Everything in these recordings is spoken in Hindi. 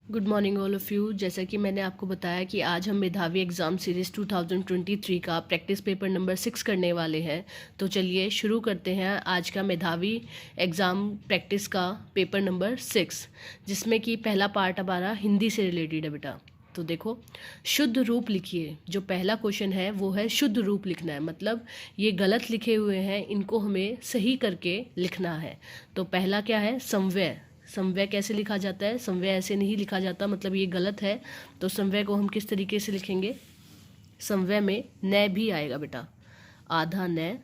Good morning all of you. जैसा कि मैंने आपको बताया कि आज हम मेधावी एग्ज़ाम सीरीज़ 2023 का प्रैक्टिस पेपर नंबर 6 करने वाले हैं। तो चलिए शुरू करते हैं आज का मेधावी एग्ज़ाम प्रैक्टिस का पेपर नंबर 6, जिसमें कि पहला पार्ट हमारा हिंदी से रिलेटेड है बेटा। तो देखो, शुद्ध रूप लिखिए। जो पहला क्वेश्चन है वो है शुद्ध रूप लिखना है, मतलब ये गलत लिखे हुए हैं, इनको हमें सही करके लिखना है। तो पहला क्या है? समव्यय। समव्यय कैसे लिखा जाता है? समव्यय ऐसे नहीं लिखा जाता, मतलब ये गलत है। तो समव्यय को हम किस तरीके से लिखेंगे? समव्यय में न भी आएगा बेटा, आधा न,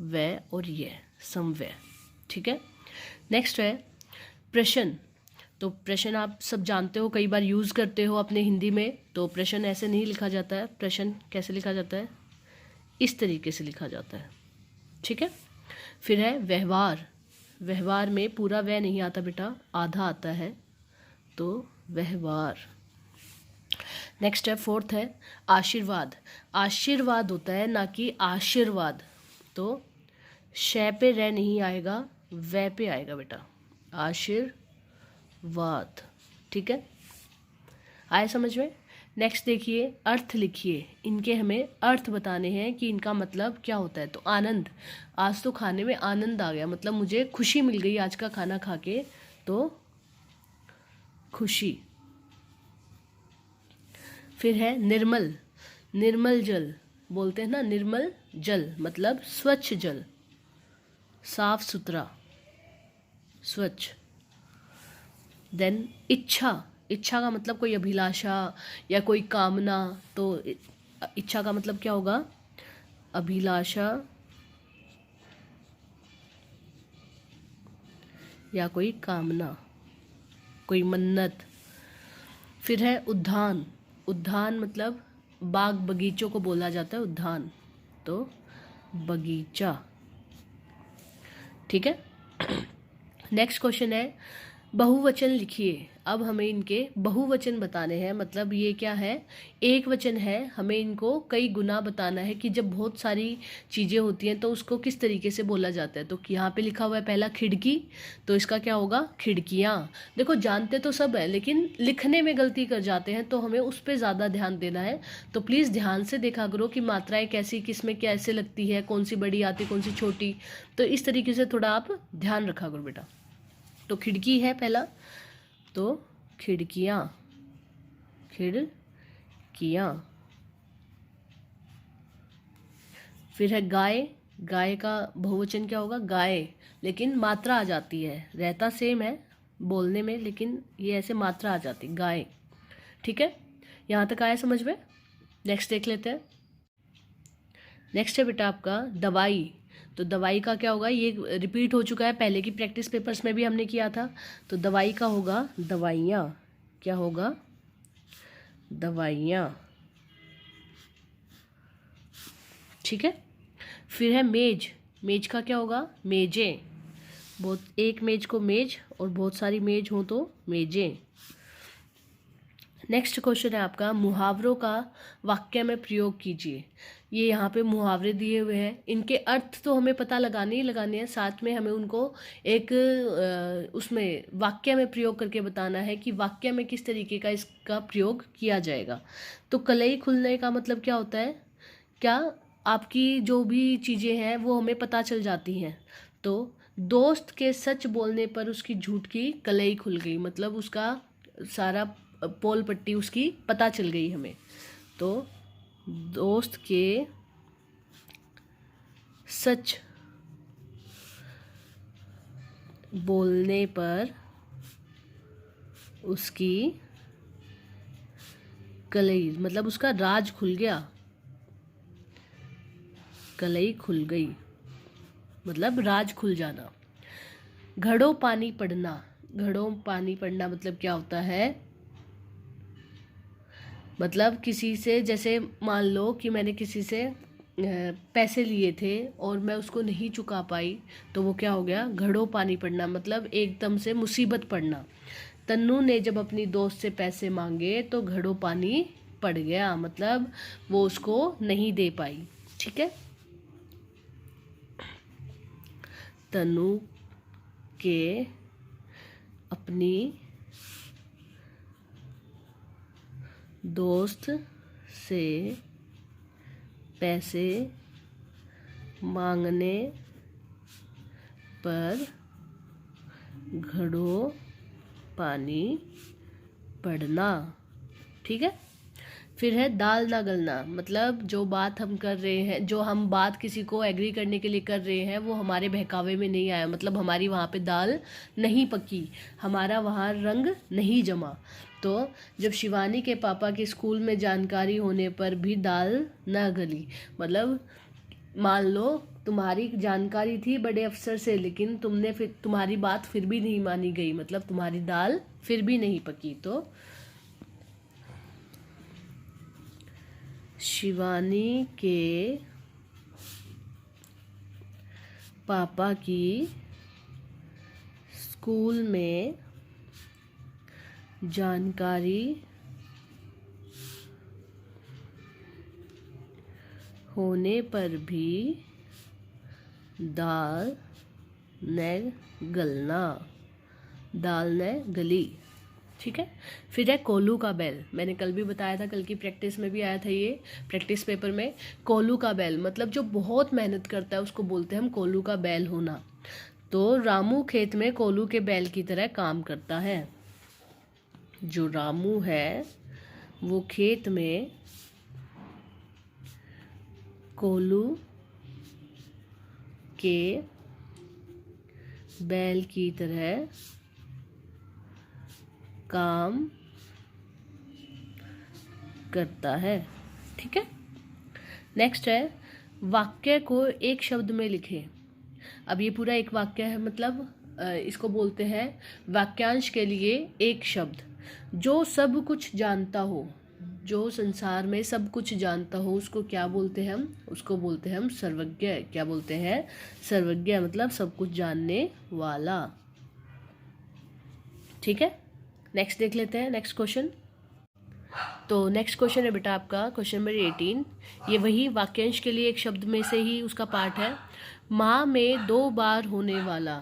व्यय और ये समव्यय। ठीक है। नेक्स्ट है प्रश्न। तो प्रश्न आप सब जानते हो, कई बार यूज़ करते हो अपने हिंदी में। तो प्रश्न ऐसे नहीं लिखा जाता है। प्रश्न कैसे लिखा जाता है? इस तरीके से लिखा जाता है। ठीक है। फिर है व्यवहार। व्यवहार में पूरा वह नहीं आता बेटा, आधा आता है, तो व्यवहार। नेक्स्ट है फोर्थ है आशीर्वाद। आशीर्वाद होता है, ना कि आशीर्वाद। तो श पे रह नहीं आएगा, वह पे आएगा बेटा, आशीर्वाद। ठीक है, आए समझ में? नेक्स्ट देखिए, अर्थ लिखिए। इनके हमें अर्थ बताने हैं कि इनका मतलब क्या होता है। तो आनंद, आज तो खाने में आनंद आ गया, मतलब मुझे खुशी मिल गई आज का खाना खा के, तो खुशी। फिर है निर्मल। निर्मल जल बोलते हैं ना, निर्मल जल मतलब स्वच्छ जल, साफ सुथरा, स्वच्छ। देन इच्छा। इच्छा का मतलब कोई अभिलाषा या कोई कामना। तो इच्छा का मतलब क्या होगा? अभिलाषा या कोई कामना, कोई मन्नत। फिर है उद्यान। उद्यान मतलब बाग बगीचों को बोला जाता है उद्यान, तो बगीचा। ठीक है। नेक्स्ट क्वेश्चन है बहुवचन लिखिए। अब हमें इनके बहुवचन बताने हैं, मतलब ये क्या है? एक वचन है, हमें इनको कई गुना बताना है कि जब बहुत सारी चीज़ें होती हैं तो उसको किस तरीके से बोला जाता है। तो यहाँ पे लिखा हुआ है पहला खिड़की, तो इसका क्या होगा? खिड़कियाँ। देखो जानते तो सब है, लेकिन लिखने में गलती कर जाते हैं, तो हमें उस पर ज़्यादा ध्यान देना है। तो प्लीज़ ध्यान से देखा करो कि मात्राएँ कैसी, किस में कैसे लगती है, कौन सी बड़ी आती, कौन सी छोटी। तो इस तरीके से थोड़ा आप ध्यान रखा करो बेटा। तो खिड़की है पहला, तो खिड़कियाँ, खिड़कियाँ। फिर है गाय। गाय का बहुवचन क्या होगा? गाय, लेकिन मात्रा आ जाती है, रहता सेम है बोलने में, लेकिन ये ऐसे मात्रा आ जाती, गाय। ठीक है, यहाँ तक आया समझ में? नेक्स्ट देख लेते हैं। नेक्स्ट है बेटा आपका दवाई। तो दवाई का क्या होगा? ये रिपीट हो चुका है, पहले की प्रैक्टिस पेपर्स में भी हमने किया था। तो दवाई का होगा दवाइयाँ। क्या होगा? दवाइयाँ। ठीक है। फिर है मेज। मेज का क्या होगा? मेजें। बहुत, एक मेज को मेज और बहुत सारी मेज हो तो मेजें। नेक्स्ट क्वेश्चन है आपका मुहावरों का वाक्य में प्रयोग कीजिए। ये यहाँ पे मुहावरे दिए हुए हैं, इनके अर्थ तो हमें पता लगाने ही लगाने हैं, साथ में हमें उनको एक उसमें वाक्य में प्रयोग करके बताना है कि वाक्य में किस तरीके का इसका प्रयोग किया जाएगा। तो कलई खुलने का मतलब क्या होता है? क्या आपकी जो भी चीज़ें हैं वो हमें पता चल जाती हैं। तो दोस्त के सच बोलने पर उसकी झूठ की कलई खुल गई, मतलब उसका सारा पोल पट्टी उसकी पता चल गई हमें। तो दोस्त के सच बोलने पर उसकी कलई, मतलब उसका राज खुल गया, कलई खुल गई मतलब राज खुल जाना। घड़ों पानी पड़ना। घड़ों पानी पड़ना मतलब क्या होता है? मतलब किसी से, जैसे मान लो कि मैंने किसी से पैसे लिए थे और मैं उसको नहीं चुका पाई, तो वो क्या हो गया? घड़ों पानी पड़ना, मतलब एकदम से मुसीबत पड़ना। तन्नू ने जब अपनी दोस्त से पैसे मांगे तो घड़ों पानी पड़ गया, मतलब वो उसको नहीं दे पाई। ठीक है। तन्नू के अपनी दोस्त से पैसे मांगने पर घड़ों पानी पड़ना। ठीक है। फिर है दाल ना गलना, मतलब जो बात हम कर रहे हैं, जो हम बात किसी को एग्री करने के लिए कर रहे हैं वो हमारे बहकावे में नहीं आया, मतलब हमारी वहाँ पे दाल नहीं पकी, हमारा वहाँ रंग नहीं जमा। तो जब शिवानी के पापा के स्कूल में जानकारी होने पर भी दाल ना गली, मतलब मान लो तुम्हारी जानकारी थी बड़े अफसर से, लेकिन तुम्हारी बात फिर भी नहीं मानी गई, मतलब तुम्हारी दाल फिर भी नहीं पकी। तो शिवानी के पापा की स्कूल में जानकारी होने पर भी दाल न गलना, दाल न गली। ठीक है। फिर है कोल्हू का बैल, मैंने कल भी बताया था, कल की प्रैक्टिस में भी आया था ये प्रैक्टिस पेपर में। कोल्हू का बैल मतलब जो बहुत मेहनत करता है उसको बोलते हैं हम कोल्हू का बैल होना। तो रामू खेत में कोल्हू के बैल की तरह काम करता है। जो रामू है वो खेत में कोल्हू के बैल की तरह काम करता है। ठीक है। नेक्स्ट है वाक्य को एक शब्द में लिखें। अब ये पूरा एक वाक्य है, मतलब इसको बोलते हैं वाक्यांश के लिए एक शब्द। जो सब कुछ जानता हो, जो संसार में सब कुछ जानता हो, उसको क्या बोलते हैं हम? उसको बोलते हैं हम सर्वज्ञ। क्या बोलते हैं? सर्वज्ञ, मतलब सब कुछ जानने वाला। ठीक है। नेक्स्ट देख लेते हैं नेक्स्ट क्वेश्चन। तो नेक्स्ट क्वेश्चन है बेटा आपका क्वेश्चन नंबर 18। ये वही वाक्यांश के लिए एक शब्द में से ही उसका पार्ट है। माह में 2 बार होने वाला,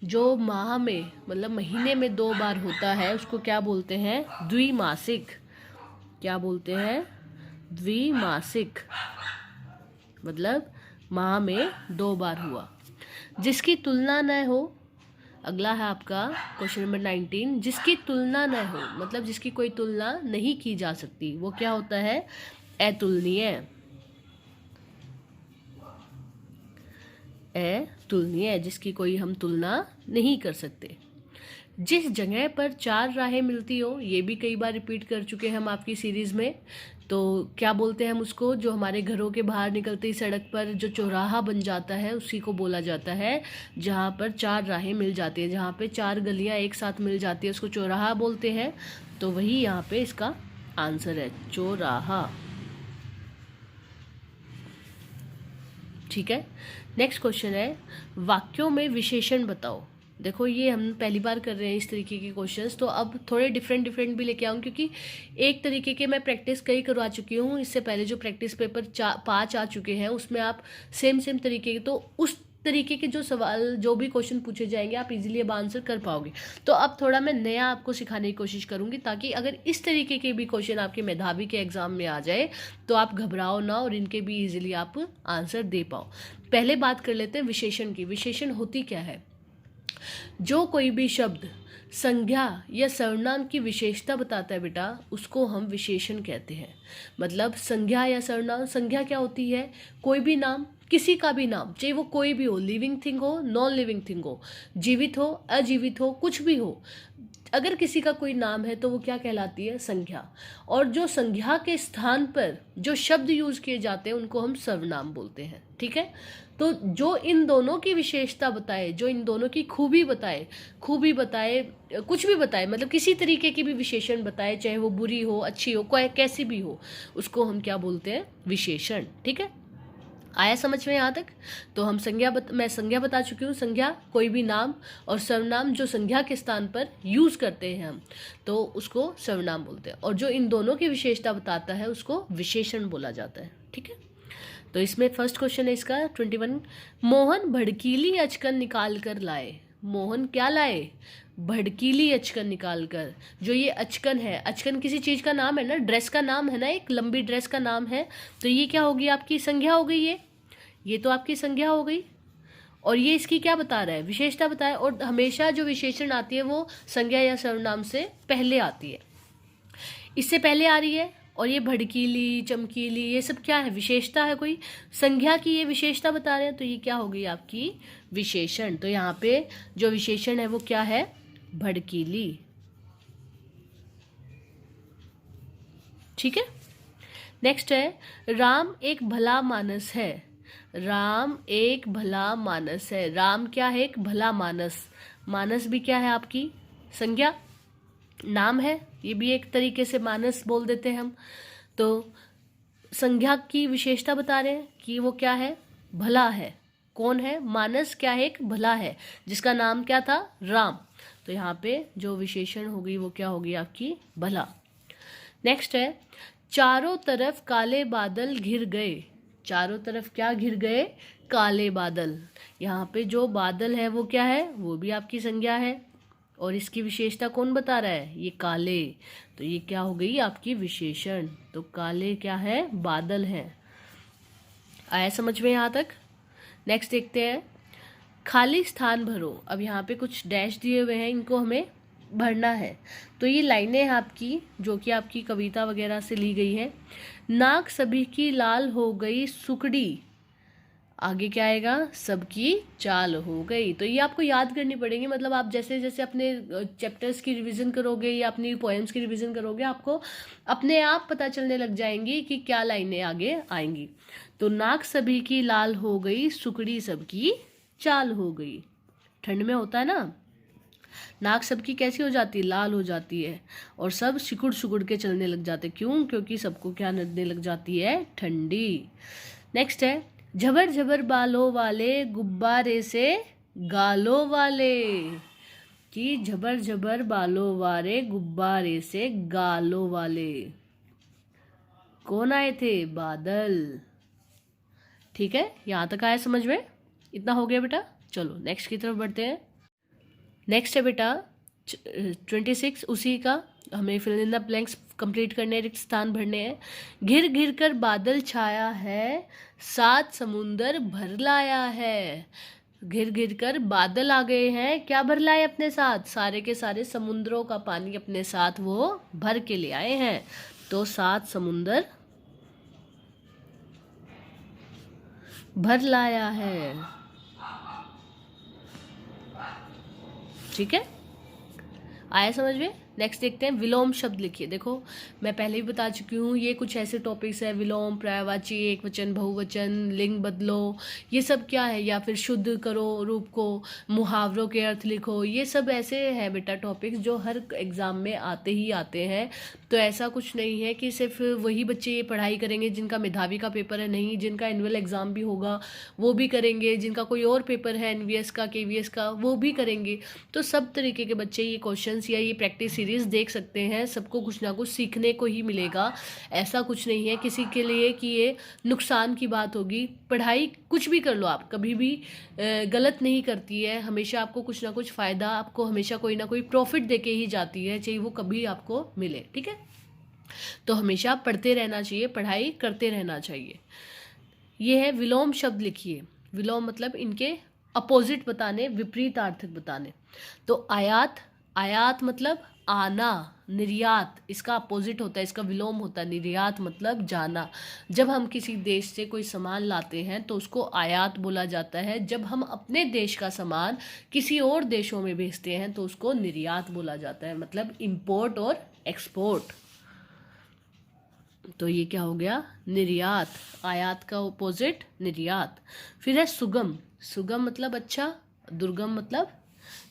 जो माह में मतलब महीने में 2 बार होता है उसको क्या बोलते हैं? द्विमासिक। क्या बोलते हैं? द्विमासिक, मतलब माह में 2 बार हुआ। जिसकी तुलना न हो, अगला है आपका क्वेश्चन नंबर 19। जिसकी तुलना न हो मतलब जिसकी कोई तुलना नहीं की जा सकती, वो क्या होता है? अतुलनीय। अतुलनीय, जिसकी कोई हम तुलना नहीं कर सकते। जिस जगह पर 4 राहें मिलती हो, ये भी कई बार रिपीट कर चुके हैं हम आपकी सीरीज में। तो क्या बोलते हैं हम उसको? जो हमारे घरों के बाहर निकलती सड़क पर जो चौराहा बन जाता है उसी को बोला जाता है। जहाँ पर 4 राहें मिल जाती है, जहाँ पे 4 गलियाँ एक साथ मिल जाती है उसको चौराहा बोलते हैं। तो वही यहाँ पे इसका आंसर है, चौराहा। ठीक है। नेक्स्ट क्वेश्चन है वाक्यों में विशेषण बताओ। देखो ये हम पहली बार कर रहे हैं इस तरीके के क्वेश्चंस, तो अब थोड़े डिफरेंट भी लेके आऊँ, क्योंकि एक तरीके के मैं प्रैक्टिस कई करवा चुकी हूँ। इससे पहले जो प्रैक्टिस पेपर 5 आ चुके हैं उसमें आप सेम तरीके के, तो उस तरीके के जो सवाल जो भी क्वेश्चन पूछे जाएंगे आप इजीली अब आंसर कर पाओगे। तो अब थोड़ा मैं नया आपको सिखाने की कोशिश करूंगी, ताकि अगर इस तरीके के भी क्वेश्चन आपके मेधावी के एग्जाम में आ जाए तो आप घबराओ ना और इनके भी इजीली आप आंसर दे पाओ। पहले बात कर लेते हैं विशेषण की। विशेषण होती क्या है? जो कोई भी शब्द संज्ञा या सर्वनाम की विशेषता बताता है बेटा, उसको हम विशेषण कहते हैं। मतलब संज्ञा या सर्वनाम, संज्ञा क्या होती है? कोई भी नाम, किसी का भी नाम, चाहे वो कोई भी हो, लिविंग थिंग हो, नॉन लिविंग थिंग हो, जीवित हो, अजीवित हो, कुछ भी हो, अगर किसी का कोई नाम है तो वो क्या कहलाती है? संज्ञा। और जो संज्ञा के स्थान पर जो शब्द यूज किए जाते हैं उनको हम सर्वनाम बोलते हैं। ठीक है। तो जो इन दोनों की विशेषता बताए, जो इन दोनों की खूबी बताए, कुछ भी बताए, मतलब किसी तरीके की भी विशेषण बताए, चाहे वो बुरी हो, अच्छी हो, कैसी भी हो, उसको हम क्या बोलते हैं? विशेषण। ठीक है। आया समझ में यहाँ तक? तो हम मैं संज्ञा बता चुकी हूँ। संज्ञा कोई भी नाम, और सर्वनाम जो संज्ञा के स्थान पर यूज करते हैं हम, तो उसको सर्वनाम बोलते हैं। और जो इन दोनों की विशेषता बताता है उसको विशेषण बोला जाता है। ठीक है। तो इसमें फर्स्ट क्वेश्चन है इसका 21। मोहन भड़कीली अचकन निकाल कर लाए। मोहन क्या लाए, भड़कीली अचकन निकाल कर। जो ये अचकन है, अचकन किसी चीज़ का नाम है ना, ड्रेस का नाम है ना, एक लंबी ड्रेस का नाम है। तो ये क्या होगी, आपकी संज्ञा हो गई। ये तो आपकी संज्ञा हो गई। और ये इसकी क्या बता रहा है, विशेषता बता रहा है। और हमेशा जो विशेषण आती है वो संज्ञा या सर्वनाम से पहले आती है, इससे पहले आ रही है। और ये भड़कीली, चमकीली, ये सब क्या है, विशेषता है, कोई संज्ञा की ये विशेषता बता रहे हैं। तो ये क्या हो गई आपकी विशेषण। तो यहाँ पे जो विशेषण है वो क्या है, भड़कीली। ठीक है। नेक्स्ट है, राम एक भला मानस है। राम एक भला मानस है। राम क्या है, एक भला मानस। मानस भी क्या है आपकी संज्ञा, नाम है, ये भी एक तरीके से मानस बोल देते हैं हम। तो संज्ञा की विशेषता बता रहे हैं कि वो क्या है, भला है। कौन है, मानस क्या है, एक भला है, जिसका नाम क्या था, राम। तो यहाँ पे जो विशेषण होगी वो क्या होगी आपकी, भला। नेक्स्ट है, चारों तरफ काले बादल घिर गए। चारों तरफ क्या घिर गए, काले बादल। यहाँ पे जो बादल है वो क्या है, वो भी आपकी संज्ञा है। और इसकी विशेषता कौन बता रहा है, ये काले। तो ये क्या हो गई आपकी विशेषण। तो काले क्या है, बादल है। आया समझ में यहाँ तक। नेक्स्ट देखते हैं, खाली स्थान भरो। अब यहाँ पे कुछ डैश दिए हुए हैं, इनको हमें भरना है। तो ये लाइनें हैं आपकी, जो कि आपकी कविता वगैरह से ली गई है। नाक सभी की लाल हो गई सुकड़ी, आगे क्या आएगा, सबकी चाल हो गई। तो ये आपको याद करनी पड़ेगी। मतलब आप जैसे जैसे अपने चैप्टर्स की रिवीजन करोगे या अपनी पोएम्स की रिवीजन करोगे, आपको अपने आप पता चलने लग जाएंगी कि क्या लाइनें आगे आएंगी। तो नाक सभी की लाल हो गई, सुकड़ी सबकी चाल हो गई। ठंड में होता है ना, नाक सबकी कैसी हो जाती है, लाल हो जाती है। और सब सिकुड़ सिकुड़ के चलने लग जाते। क्यों, क्योंकि सबको क्या लगने लग जाती है, ठंडी। नेक्स्ट है, झबर झबर बालों वाले गुब्बारे से गालों वाले। कि झबर झबर बालों वाले गुब्बारे से गालों वाले कौन आए थे, बादल। ठीक है, यहाँ तक आया समझ में, इतना हो गया बेटा। चलो नेक्स्ट की तरफ बढ़ते हैं। नेक्स्ट है बेटा 26, उसी का हमें fill in the blanks complete करने, रिक्त स्थान भरने हैं। घिर घिर कर बादल छाया है, 7 समुंदर भर लाया है। घिर घिर कर बादल आ गए हैं, क्या भर लाए अपने साथ, सारे के सारे समुद्रों का पानी अपने साथ वो भर के ले आए हैं। तो 7 समुंदर भर लाया है। ठीक है, आया समझ में। नेक्स्ट देखते हैं, विलोम शब्द लिखिए। देखो मैं पहले ही बता चुकी हूँ, ये कुछ ऐसे टॉपिक्स है, विलोम, पर्यायवाची, एक वचन, बहुवचन, लिंग बदलो, ये सब क्या है, या फिर शुद्ध करो रूप को, मुहावरों के अर्थ लिखो। ये सब ऐसे है बेटा टॉपिक्स जो हर एग्ज़ाम में आते ही आते हैं। तो ऐसा कुछ नहीं है कि सिर्फ वही बच्चे ये पढ़ाई करेंगे जिनका मेधावी का पेपर है। नहीं, जिनका एनुअल एग्ज़ाम भी होगा वो भी करेंगे, जिनका कोई और पेपर है एनवीएस का, केवीएस का, वो भी करेंगे। तो सब तरीके के बच्चे ये क्वेश्चंस या ये प्रैक्टिस सीरीज देख सकते हैं। सबको कुछ ना कुछ सीखने को ही मिलेगा। ऐसा कुछ नहीं है किसी के लिए कि ये नुकसान की बात होगी। पढ़ाई कुछ भी कर लो आप, कभी भी गलत नहीं करती है। हमेशा आपको कुछ ना कुछ फ़ायदा, आपको हमेशा कोई ना कोई प्रॉफिट देके ही जाती है, चाहे वो कभी आपको मिले। ठीक है, तो हमेशा पढ़ते रहना चाहिए, पढ़ाई करते रहना चाहिए। ये है विलोम शब्द लिखिए। विलोम मतलब इनके अपोजिट बताने, विपरीतार्थक बताने। तो आयात, आयात मतलब आना, निर्यात इसका अपोजिट होता है, इसका विलोम होता है निर्यात, मतलब जाना। जब हम किसी देश से कोई सामान लाते हैं तो उसको आयात बोला जाता है। जब हम अपने देश का सामान किसी और देशों में भेजते हैं तो उसको निर्यात बोला जाता है, मतलब इंपोर्ट और एक्सपोर्ट। तो ये क्या हो गया, निर्यात। आयात का अपोजिट निर्यात। फिर है सुगम। सुगम मतलब अच्छा, दुर्गम मतलब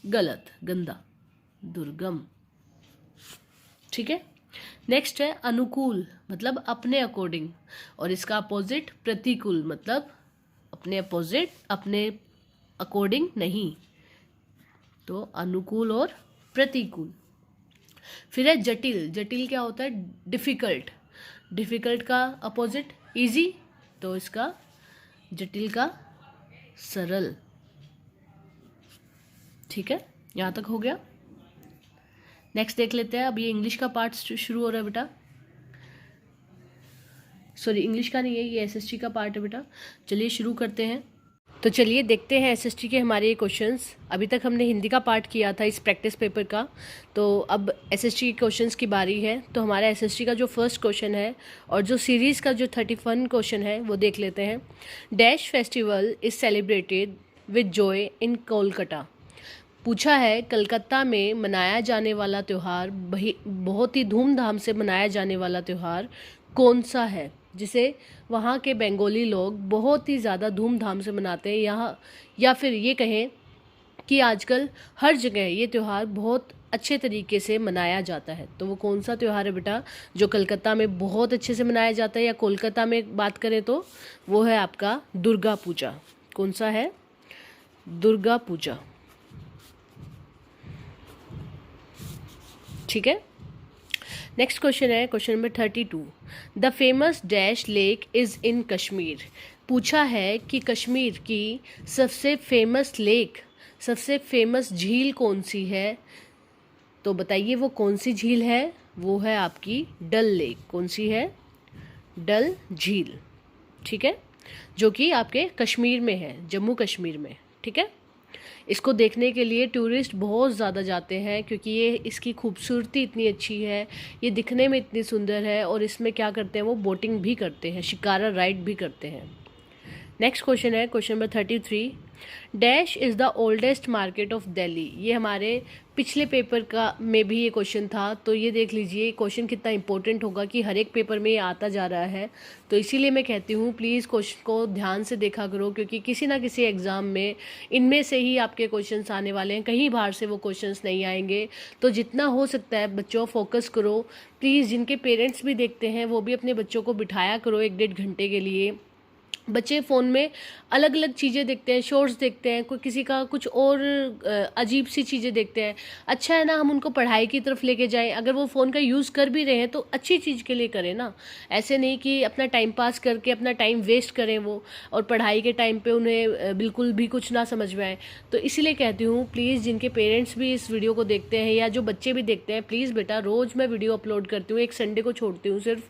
गलत, गंदा, दुर्गम। ठीक है, नेक्स्ट है अनुकूल, मतलब अपने अकॉर्डिंग, और इसका अपोजिट प्रतिकूल, मतलब अपने अपोजिट, अपने अकॉर्डिंग नहीं। तो अनुकूल और प्रतिकूल। फिर है जटिल। जटिल क्या होता है, डिफिकल्ट। डिफिकल्ट का अपोजिट इजी, तो इसका जटिल का सरल। ठीक है, यहाँ तक हो गया। नेक्स्ट देख लेते हैं। अब ये इंग्लिश का पार्ट शुरू हो रहा है बेटा। सॉरी, इंग्लिश का नहीं है, ये एसएसटी का पार्ट है बेटा। चलिए शुरू करते हैं। तो चलिए देखते हैं एसएसटी के हमारे ये क्वेश्चंस। अभी तक हमने हिंदी का पार्ट किया था इस प्रैक्टिस पेपर का, तो अब एसएसटी के क्वेश्चंस की बारी है। तो हमारा एसएसटी का जो फर्स्ट क्वेश्चन है और जो सीरीज़ का जो 31 क्वेश्चन है वो देख लेते हैं। Dash festival is celebrated with joy in Kolkata. पूछा है कलकत्ता में मनाया जाने वाला त्यौहार, बहुत ही धूमधाम से मनाया जाने वाला त्यौहार कौन सा है, जिसे वहाँ के बंगाली लोग बहुत ही ज़्यादा धूमधाम से मनाते हैं यहाँ, या फिर ये कहें कि आजकल हर जगह ये त्यौहार बहुत अच्छे तरीके से मनाया जाता है। तो वो कौन सा त्यौहार है बेटा जो कलकत्ता में बहुत अच्छे से मनाया जाता है, या कोलकाता में बात करें तो वो है आपका दुर्गा पूजा। कौन सा है? दुर्गा पूजा। ठीक है। नेक्स्ट क्वेश्चन है question number 32। The famous dash lake is in Kashmir. पूछा है कि कश्मीर की सबसे फेमस लेक, सबसे फेमस झील कौन सी है। तो बताइए वो कौन सी झील है। वो है आपकी डल लेक। कौन सी है? डल झील। ठीक है, जो कि आपके कश्मीर में है, जम्मू कश्मीर में। ठीक है, इसको देखने के लिए टूरिस्ट बहुत ज़्यादा जाते हैं क्योंकि ये इसकी खूबसूरती इतनी अच्छी है, ये दिखने में इतनी सुंदर है, और इसमें क्या करते हैं वो बोटिंग भी करते हैं, शिकारा राइड भी करते हैं। नेक्स्ट क्वेश्चन है question number 33। Dash is the oldest market of Delhi. ये हमारे पिछले पेपर का में भी ये क्वेश्चन था, तो ये देख लीजिए क्वेश्चन कितना इंपॉर्टेंट होगा कि हर एक पेपर में ये आता जा रहा है। तो इसीलिए मैं कहती हूँ प्लीज़ क्वेश्चन को ध्यान से देखा करो, क्योंकि किसी ना किसी एग्ज़ाम में इनमें से ही आपके क्वेश्चंस आने वाले हैं, कहीं बाहर से वो क्वेश्चंस नहीं आएंगे। तो जितना हो सकता है बच्चों फोकस करो प्लीज़। जिनके पेरेंट्स भी देखते हैं वो भी अपने बच्चों को बिठाया करो 1-1.5 घंटे के लिए। बच्चे फ़ोन में अलग अलग चीज़ें देखते हैं, शॉर्ट्स देखते हैं, कोई किसी का कुछ और अजीब सी चीज़ें देखते हैं। अच्छा है ना हम उनको पढ़ाई की तरफ लेके जाएं। अगर वो फ़ोन का यूज़ कर भी रहे हैं तो अच्छी चीज़ के लिए करें ना, ऐसे नहीं कि अपना टाइम पास करके अपना टाइम वेस्ट करें वो, और पढ़ाई के टाइम पे उन्हें बिल्कुल भी कुछ ना समझ में आए। तो इसीलिए कहती हूँ प्लीज़ जिनके पेरेंट्स भी इस वीडियो को देखते हैं या जो बच्चे भी देखते हैं, प्लीज़ बेटा रोज़ मैं वीडियो अपलोड करती हूँ, एक संडे को छोड़ती हूँ सिर्फ।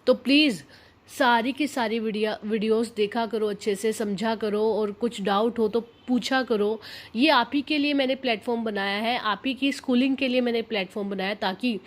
तो प्लीज़ सारी की सारी वीडियोस देखा करो, अच्छे से समझा करो, और कुछ डाउट हो तो पूछा करो। ये आप ही के लिए मैंने प्लेटफॉर्म बनाया है, आप ही की स्कूलिंग के लिए मैंने प्लेटफॉर्म बनाया, ताकि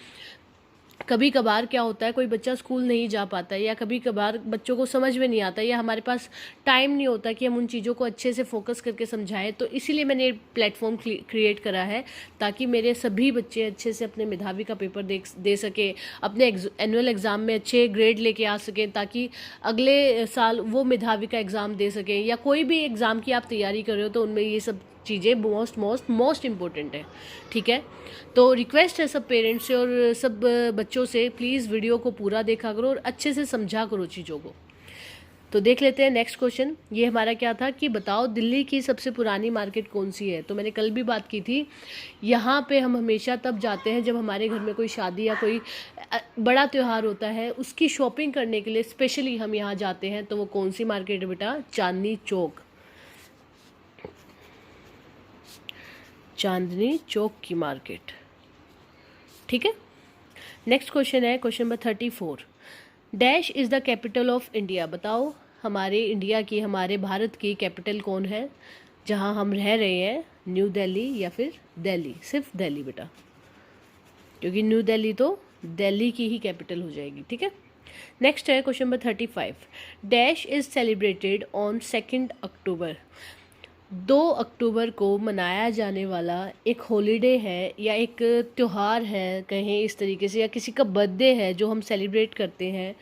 कभी कभार क्या होता है कोई बच्चा स्कूल नहीं जा पाता है, या कभी कभार बच्चों को समझ में नहीं आता, या हमारे पास टाइम नहीं होता कि हम उन चीज़ों को अच्छे से फोकस करके समझाएं। तो इसीलिए मैंने प्लेटफॉर्म क्रिएट करा है, ताकि मेरे सभी बच्चे अच्छे से अपने मेधावी का पेपर दे सके, अपने एनुअल एग्ज़ाम में अच्छे ग्रेड लेके आ सकें, ताकि अगले साल वो मेधावी का एग्ज़ाम दे सकें, या कोई भी एग्ज़ाम की आप तैयारी कर रहे हो तो उनमें ये सब चीज़ें मोस्ट इम्पोर्टेंट है। ठीक है, तो रिक्वेस्ट है सब पेरेंट्स से और सब बच्चों से, प्लीज़ वीडियो को पूरा देखा करो और अच्छे से समझा करो चीज़ों को। तो देख लेते हैं नेक्स्ट क्वेश्चन। ये हमारा क्या था कि बताओ दिल्ली की सबसे पुरानी मार्केट कौन सी है। तो मैंने कल भी बात की थी, यहाँ पे हम हमेशा तब जाते हैं जब हमारे घर में कोई शादी या कोई बड़ा त्यौहार होता है, उसकी शॉपिंग करने के लिए स्पेशली हम यहाँ जाते हैं। तो वो कौन सी मार्केट है बेटा? चांदनी चौक। चांदनी चौक की मार्केट। ठीक है, नेक्स्ट क्वेश्चन है question number 34। Dash is the capital of India. बताओ हमारे इंडिया की, हमारे भारत की कैपिटल कौन है जहां हम रह रहे हैं? न्यू दिल्ली या फिर दिल्ली? सिर्फ दिल्ली बेटा, क्योंकि न्यू दिल्ली तो दिल्ली की ही कैपिटल हो जाएगी। ठीक है, नेक्स्ट है question number 35। Dash is celebrated on 2 अक्टूबर। 2 अक्टूबर को मनाया जाने वाला एक हॉलीडे है या एक त्यौहार है कहें इस तरीके से, या किसी का बर्थडे है जो हम सेलिब्रेट करते हैं,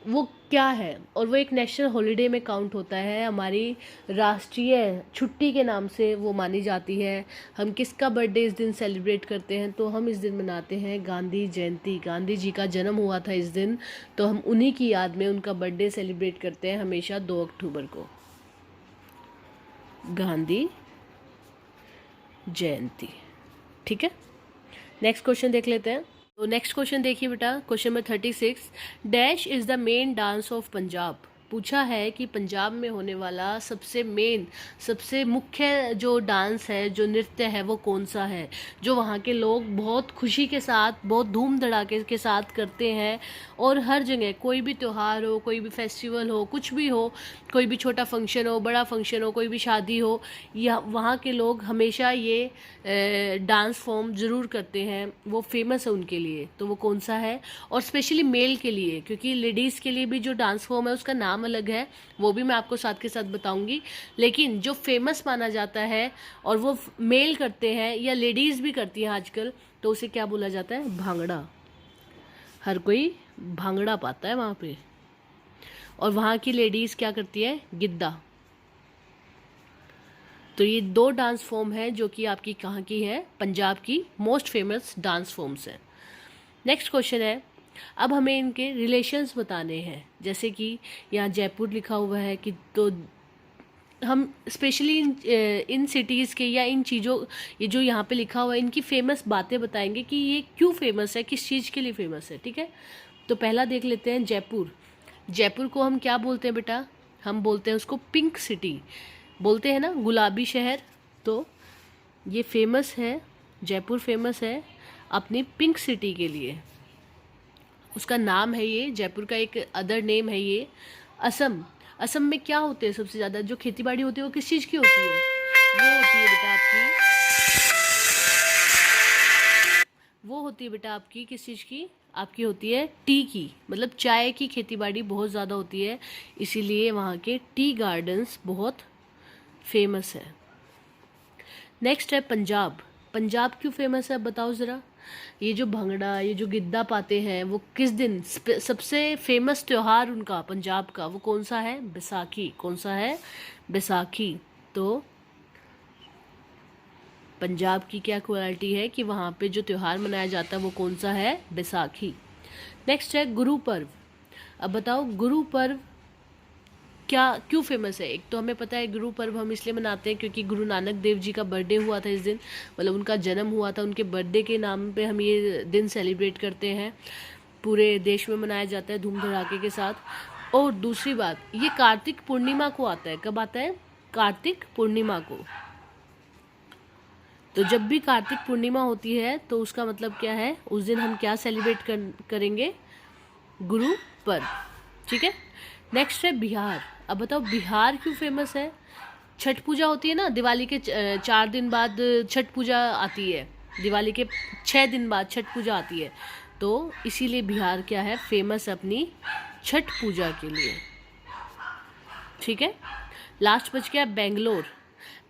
वो क्या है? और वो एक नेशनल हॉलीडे में काउंट होता है, हमारी राष्ट्रीय छुट्टी के नाम से वो मानी जाती है। हम किसका बर्थडे इस दिन सेलिब्रेट करते हैं? तो हम इस दिन मनाते हैं गांधी जयंती। गांधी जी का जन्म हुआ था इस दिन, तो हम उन्हीं की याद में उनका बर्थडे सेलिब्रेट करते हैं हमेशा 2 अक्टूबर को, गांधी जयंती। ठीक है, नेक्स्ट क्वेश्चन देख लेते हैं। तो नेक्स्ट क्वेश्चन देखिए बेटा, question number 36। Dash is the main dance of Punjab. पूछा है कि पंजाब में होने वाला सबसे मुख्य जो डांस है, जो नृत्य है, वो कौन सा है, जो वहाँ के लोग बहुत खुशी के साथ, बहुत धूम धड़ाके के साथ करते हैं। और हर जगह कोई भी त्यौहार हो, कोई भी फेस्टिवल हो, कुछ भी हो, कोई भी छोटा फंक्शन हो, बड़ा फंक्शन हो, कोई भी शादी हो, या वहाँ के लोग हमेशा ये डांस फॉर्म ज़रूर करते हैं। वो फेमस है उनके लिए, तो वो कौन सा है। और स्पेशली मेल के लिए, क्योंकि लेडीज़ के लिए भी जो डांस फॉर्म है उसका नाम अलग है, वो भी मैं आपको साथ के साथ बताऊंगी। लेकिन जो फेमस माना जाता है और वो मेल करते हैं या लेडीज़ भी करती हैं आजकल, तो उसे क्या बोला जाता है, भांगड़ा। हर कोई भांगड़ा पाता है वहाँ पे। और वहाँ की लेडीज़ क्या करती है, गिद्दा। तो ये 2 डांस फॉर्म है जो कि आपकी कहाँ की है, पंजाब की मोस्ट फेमस डांस फॉर्म्स हैं। नेक्स्ट क्वेश्चन है, अब हमें इनके रिलेशंस बताने हैं। जैसे कि यहाँ जयपुर लिखा हुआ है कि, तो हम स्पेशली इन सिटीज़ के या इन चीज़ों, ये जो यहाँ पे लिखा हुआ है, इनकी फेमस बातें बताएंगे कि ये क्यों फेमस है, किस चीज़ के लिए फेमस है। ठीक है, तो पहला देख लेते हैं जयपुर। जयपुर को हम क्या बोलते हैं बेटा, हम बोलते हैं उसको पिंक सिटी बोलते हैं ना, गुलाबी शहर। तो ये फेमस है, जयपुर फेमस है अपनी पिंक सिटी के लिए। उसका नाम है ये, जयपुर का एक अदर नेम है ये असम। असम में क्या होते हैं सबसे ज़्यादा, जो खेती बाड़ी होती है वो किस चीज़ की होती है, वो होती है बेटा आपकी किस चीज़ की, आपकी होती है टी की, मतलब चाय की खेती बाड़ी बहुत ज़्यादा होती है, इसीलिए वहाँ के टी गार्डन्स बहुत फेमस है। नेक्स्ट है पंजाब। पंजाब क्यों फेमस है, बताओ ज़रा। ये जो भंगड़ा, ये जो गिद्दा पाते हैं, वो किस दिन, सबसे फेमस त्यौहार उनका पंजाब का वो कौन सा है, बैसाखी। कौन सा है, बैसाखी। तो पंजाब की क्या क्वालिटी है कि वहाँ पे जो त्यौहार मनाया जाता है वो कौन सा है, बैसाखी। नेक्स्ट है गुरु पर्व। अब बताओ गुरु पर्व क्या क्यों फेमस है। एक तो हमें पता है गुरु पर्व हम इसलिए मनाते हैं क्योंकि गुरु नानक देव जी का बर्थडे हुआ था इस दिन, मतलब उनका जन्म हुआ था, उनके बर्थडे के नाम पे हम ये दिन सेलिब्रेट करते हैं, पूरे देश में मनाया जाता है धूम धड़ाके के साथ। और दूसरी बात, ये कार्तिक पूर्णिमा को आता है। कब आता है, कार्तिक पूर्णिमा को। तो जब भी कार्तिक पूर्णिमा होती है तो उसका मतलब क्या है, उस दिन हम क्या सेलिब्रेट करेंगे, गुरु पर्व। ठीक है। नेक्स्ट है बिहार। अब बताओ बिहार क्यों फेमस है। छठ पूजा होती है ना, दिवाली के 4 दिन बाद छठ पूजा आती है, दिवाली के 6 दिन बाद छठ पूजा आती है, तो इसीलिए बिहार क्या है, फेमस अपनी छठ पूजा के लिए। ठीक है। लास्ट बच गया बेंगलोर।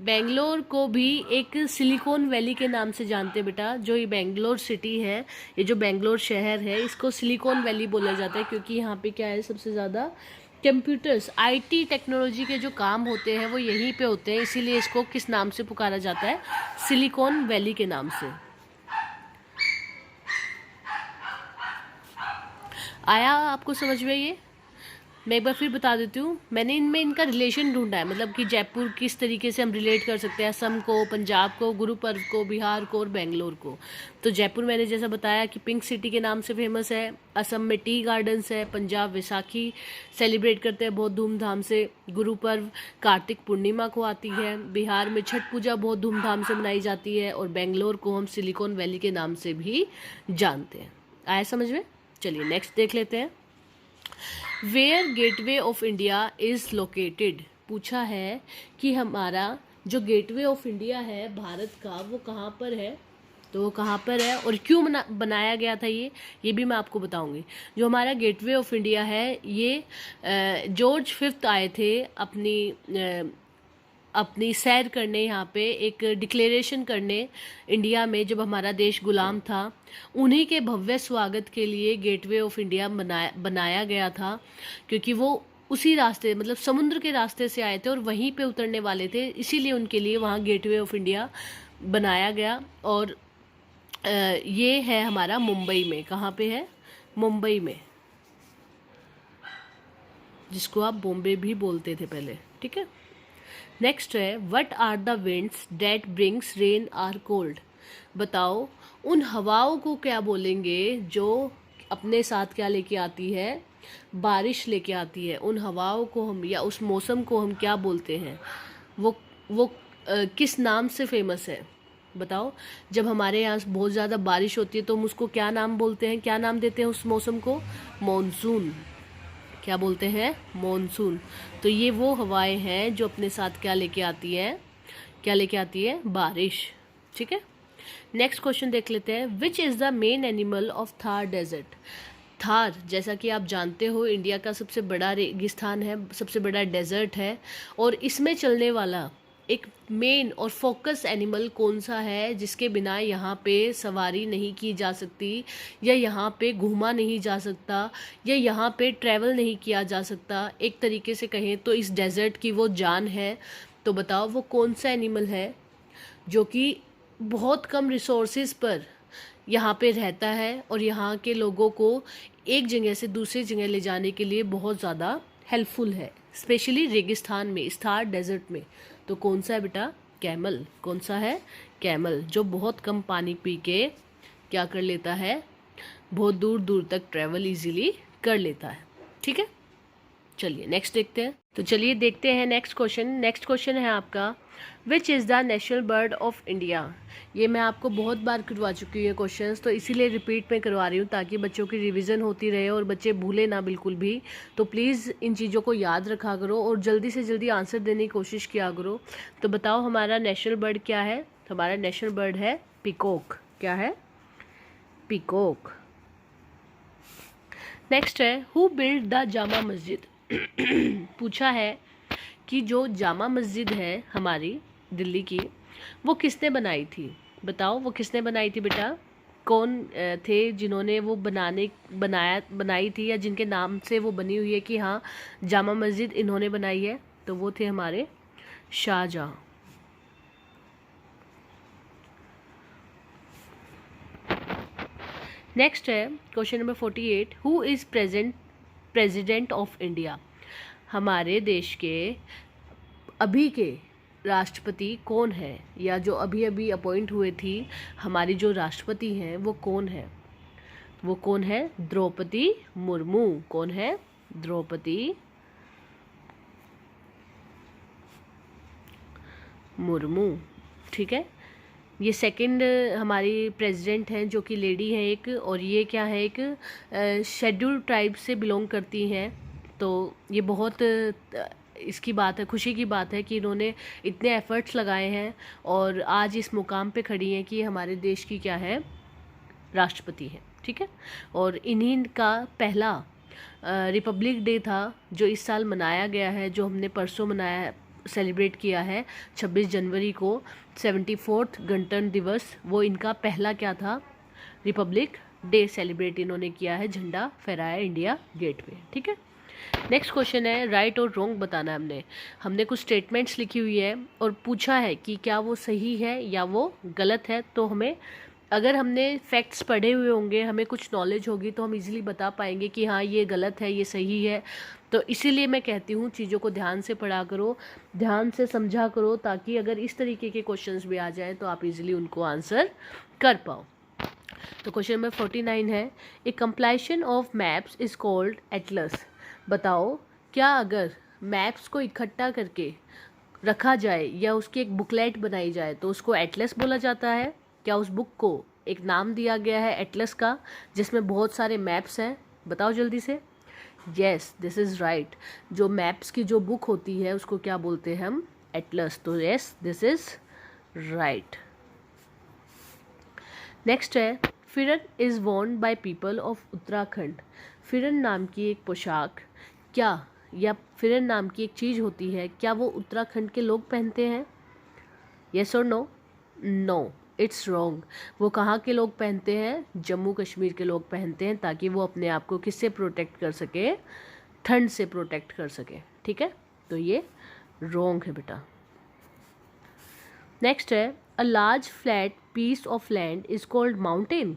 बेंगलोर को भी एक सिलिकॉन वैली के नाम से जानते हैं बेटा। जो ये बेंगलोर सिटी है, ये जो बेंगलोर शहर है, इसको सिलिकॉन वैली बोला जाता है क्योंकि यहाँ पे क्या है, सबसे ज़्यादा कंप्यूटर्स, आईटी टेक्नोलॉजी के जो काम होते हैं वो यहीं पे होते हैं, इसीलिए इसको किस नाम से पुकारा जाता है, सिलिकॉन वैली के नाम से। आया आपको समझ में ये। मैं एक बार फिर बता देती हूँ, मैंने इनमें इनका रिलेशन ढूंढा है, मतलब कि जयपुर किस तरीके से हम रिलेट कर सकते हैं, असम को, पंजाब को, गुरु पर्व को, बिहार को और बेंगलोर को। तो जयपुर मैंने जैसा बताया कि पिंक सिटी के नाम से फेमस है, असम में टी गार्डन्स है, पंजाब वैसाखी सेलिब्रेट करते हैं बहुत धूमधाम से, गुरु पर्व कार्तिक पूर्णिमा को आती है, बिहार में छठ पूजा बहुत धूमधाम से मनाई जाती है, और बेंगलोर को हम सिलिकॉन वैली के नाम से भी जानते हैं। आया समझ में। चलिए नेक्स्ट देख लेते हैं। Where Gateway of India is located. पूछा है कि हमारा जो गेटवे ऑफ इंडिया है भारत का, वो कहाँ पर है, तो वो कहाँ पर है और क्यों बनाया गया था ये भी मैं आपको बताऊंगी। जो हमारा गेटवे ऑफ इंडिया है, ये जॉर्ज 5 आए थे अपनी सैर करने, यहाँ पे एक डिक्लेरेशन करने इंडिया में, जब हमारा देश गुलाम था। उन्हीं के भव्य स्वागत के लिए गेटवे ऑफ इंडिया बनाया गया था, क्योंकि वो उसी रास्ते, मतलब समुद्र के रास्ते से आए थे और वहीं पे उतरने वाले थे, इसीलिए उनके लिए वहाँ गेटवे ऑफ इंडिया बनाया गया। और ये है हमारा मुंबई में। कहाँ पे है, मुंबई में, जिसको आप बॉम्बे भी बोलते थे पहले। ठीक है। नेक्स्ट है, what are the winds that brings rain or cold. बताओ उन हवाओं को क्या बोलेंगे जो अपने साथ क्या लेके आती है? बारिश लेके आती है। उन हवाओं को हम या उस मौसम को हम क्या बोलते हैं? वो किस नाम से फेमस है? बताओ। जब हमारे यहाँ बहुत ज़्यादा बारिश होती है तो हम उसको क्या नाम बोलते हैं, क्या नाम देते हैं उस मौसम को? मॉनसून। क्या बोलते हैं? मॉनसून। तो ये वो हवाएं हैं जो अपने साथ क्या लेके आती है? क्या लेके आती है? बारिश। ठीक है, नेक्स्ट क्वेश्चन देख लेते हैं। Which is the main animal of Thar desert? Thar, जैसा कि आप जानते हो, इंडिया का सबसे बड़ा रेगिस्तान है, सबसे बड़ा डेजर्ट है, और इसमें चलने वाला एक मेन और फोकस एनिमल कौन सा है जिसके बिना यहाँ पे सवारी नहीं की जा सकती, या यहाँ पे घूमा नहीं जा सकता, या यहाँ पे ट्रैवल नहीं किया जा सकता? एक तरीके से कहें तो इस डेजर्ट की वो जान है। तो बताओ वो कौन सा एनिमल है जो कि बहुत कम रिसोर्सेज पर यहाँ पे रहता है और यहाँ के लोगों को एक जगह से दूसरी जगह ले जाने के लिए बहुत ज़्यादा हेल्पफुल है, स्पेशली रेगिस्तान में, थार डेजर्ट में। तो कौन सा है बेटा? कैमल। कौन सा है? कैमल, जो बहुत कम पानी पी के क्या कर लेता है? बहुत दूर दूर तक ट्रैवल इजीली कर लेता है। ठीक है, चलिए नेक्स्ट देखते हैं। तो चलिए देखते हैं नेक्स्ट क्वेश्चन। नेक्स्ट क्वेश्चन है आपका, विच is the national bird of India? ये मैं आपको बहुत बार करवा चुकी हूँ ये क्वेश्चंस, तो इसीलिए रिपीट में करवा रही हूँ ताकि बच्चों की रिवीजन होती रहे और बच्चे भूले ना बिल्कुल भी। तो प्लीज़ इन चीज़ों को याद रखा करो और जल्दी से जल्दी आंसर देने की कोशिश किया करो। तो बताओ हमारा नेशनल बर्ड क्या है? हमारा नेशनल बर्ड है पीकॉक। क्या है? पीकॉक। नेक्स्ट है, who build the Jama Masjid? पूछा है कि जो जामा मस्जिद है हमारी दिल्ली की, वो किसने बनाई थी? बताओ वो किसने बनाई थी बेटा? कौन थे जिन्होंने वो बनाई थी, या जिनके नाम से वो बनी हुई है कि हाँ जामा मस्जिद इन्होंने बनाई है? तो वो थे हमारे शाहजहाँ। नेक्स्ट है question number 48, who is president of India? हमारे देश के अभी के राष्ट्रपति कौन है, या जो अभी अभी अपॉइंट हुए थी हमारी जो राष्ट्रपति हैं वो कौन है? वो कौन है? द्रौपदी मुर्मू। कौन है? द्रौपदी मुर्मू। ठीक है, ये सेकंड हमारी प्रेसिडेंट हैं जो कि लेडी हैं एक, और ये क्या है, एक शेड्यूल्ड ट्राइब से बिलोंग करती हैं। तो ये बहुत इसकी बात है, खुशी की बात है कि इन्होंने इतने एफ़र्ट्स लगाए हैं और आज इस मुकाम पे खड़ी हैं कि हमारे देश की क्या है? राष्ट्रपति है। ठीक है, और इन्हीं का पहला रिपब्लिक डे था जो इस साल मनाया गया है, जो हमने परसों मनाया, सेलिब्रेट किया है 26 जनवरी को, 74वां गणतंत्र दिवस। वो इनका पहला क्या था? रिपब्लिक डे सेलिब्रेट इन्होंने किया है, झंडा फहराया इंडिया गेट पे। ठीक है, नेक्स्ट क्वेश्चन है, राइट और रॉन्ग बताना है। हमने कुछ स्टेटमेंट्स लिखी हुई है और पूछा है कि क्या वो सही है या वो गलत है। तो हमें, अगर हमने फैक्ट्स पढ़े हुए होंगे, हमें कुछ नॉलेज होगी, तो हम इजीली बता पाएंगे कि हाँ ये गलत है, ये सही है। तो इसीलिए मैं कहती हूँ चीज़ों को ध्यान से पढ़ा करो, ध्यान से समझा करो, ताकि अगर इस तरीके के क्वेश्चंस भी आ जाएं तो आप इजीली उनको आंसर कर पाओ। तो क्वेश्चन नंबर 49 है, a compilation of maps is called atlas. बताओ क्या अगर मैप्स को इकट्ठा करके रखा जाए या उसकी एक बुकलेट बनाई जाए तो उसको एटलस बोला जाता है? क्या उस बुक को एक नाम दिया गया है एटलस का, जिसमें बहुत सारे मैप्स हैं? बताओ जल्दी से। Yes, this is right. जो मैप्स की जो बुक होती है उसको क्या बोलते हैं हम? एटलस। तो yes, this is right. Next है, फिरन is Warne by people of Uttarakhand. फिरन नाम की एक पोशाक क्या, या फिरन नाम की एक चीज़ होती है, क्या वो उत्तराखंड के लोग पहनते हैं? येस और नो? No, it's wrong. वो कहाँ के लोग पहनते हैं? जम्मू कश्मीर के लोग पहनते हैं, ताकि वो अपने आप को किससे प्रोटेक्ट कर सके? ठंड से प्रोटेक्ट कर सके। ठीक है, तो ये रॉन्ग है बेटा। नेक्स्ट है, a large flat piece of land is called mountain.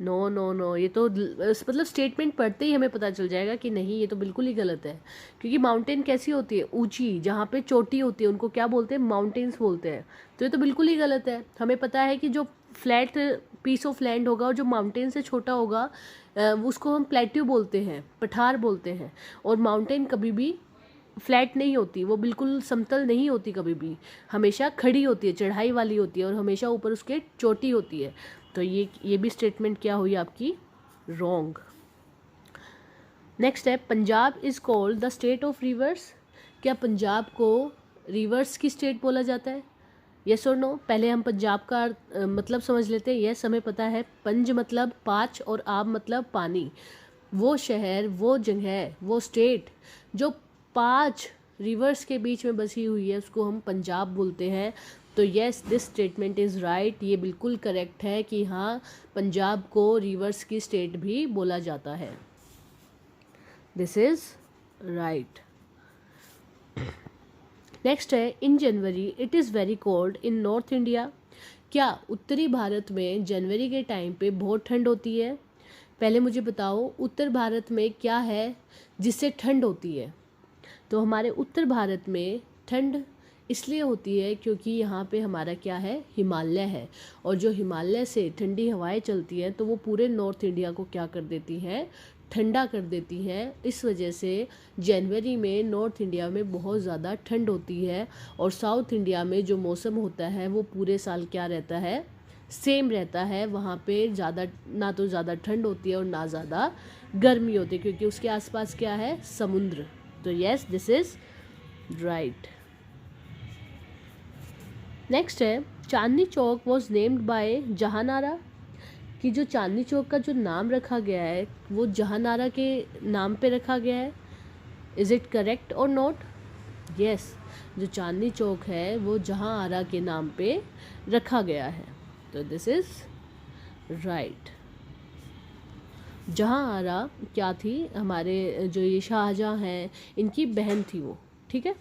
No no no, ये तो मतलब स्टेटमेंट पढ़ते ही हमें पता चल जाएगा कि नहीं, ये तो बिल्कुल ही गलत है। क्योंकि माउंटेन कैसी होती है? ऊंची, जहाँ पे चोटी होती है उनको क्या बोलते हैं? माउंटेन्स बोलते हैं। तो ये तो बिल्कुल ही गलत है। हमें पता है कि जो फ्लैट पीस ऑफ लैंड होगा, और जो माउंटेन से छोटा होगा उसको हम प्लेट्यू बोलते हैं, पठार बोलते हैं। और माउंटेन कभी भी फ्लैट नहीं होती, वो बिल्कुल समतल नहीं होती, कभी भी हमेशा खड़ी होती है, चढ़ाई वाली होती है, और हमेशा ऊपर उसके चोटी होती है। तो ये भी स्टेटमेंट क्या हुई आपकी? रॉन्ग। नेक्स्ट है, Punjab is called the state of reverse. क्या पंजाब को रिवर्स की स्टेट बोला जाता है? यस और नो? पहले हम पंजाब का मतलब समझ लेते हैं। यस, हमें पता है, पंज मतलब पाँच और आब मतलब पानी। वो शहर, वो जगह, वो स्टेट जो 5 रिवर्स के बीच में बसी हुई है, उसको हम पंजाब बोलते हैं। तो yes, this statement is right. ये बिल्कुल करेक्ट है कि हाँ, पंजाब को रिवर्स की स्टेट भी बोला जाता है। This is right. नेक्स्ट है, in January it is very cold in North India. क्या उत्तरी भारत में जनवरी के टाइम पे बहुत ठंड होती है? पहले मुझे बताओ, उत्तर भारत में क्या है जिससे ठंड होती है? तो हमारे उत्तर भारत में ठंड इसलिए होती है क्योंकि यहाँ पे हमारा क्या है? हिमालय है। और जो हिमालय से ठंडी हवाएं चलती हैं तो वो पूरे नॉर्थ इंडिया को क्या कर देती हैं? ठंडा कर देती हैं। इस वजह से जनवरी में नॉर्थ इंडिया में बहुत ज़्यादा ठंड होती है, और साउथ इंडिया में जो मौसम होता है वो पूरे साल क्या रहता है? सेम रहता है। वहाँ पे ज़्यादा, ना तो ज़्यादा ठंड होती है और ना ज़्यादा गर्मी होती है, क्योंकि उसके आसपास क्या है? समुद्र। तो yes, this is right. Next है, Chandni Chowk was named by Jahanara. कि जो चांदनी चौक का जो नाम रखा गया है वो जहानारा के नाम पे रखा गया है। इज़ इट करेक्ट और नॉट? यस, जो चांदनी चौक है वो जहानारा के नाम पे रखा गया है। तो दिस इज़ राइट। जहानारा क्या थी? हमारे जो ये शाहजहाँ हैं, इनकी बहन थी वो। ठीक है,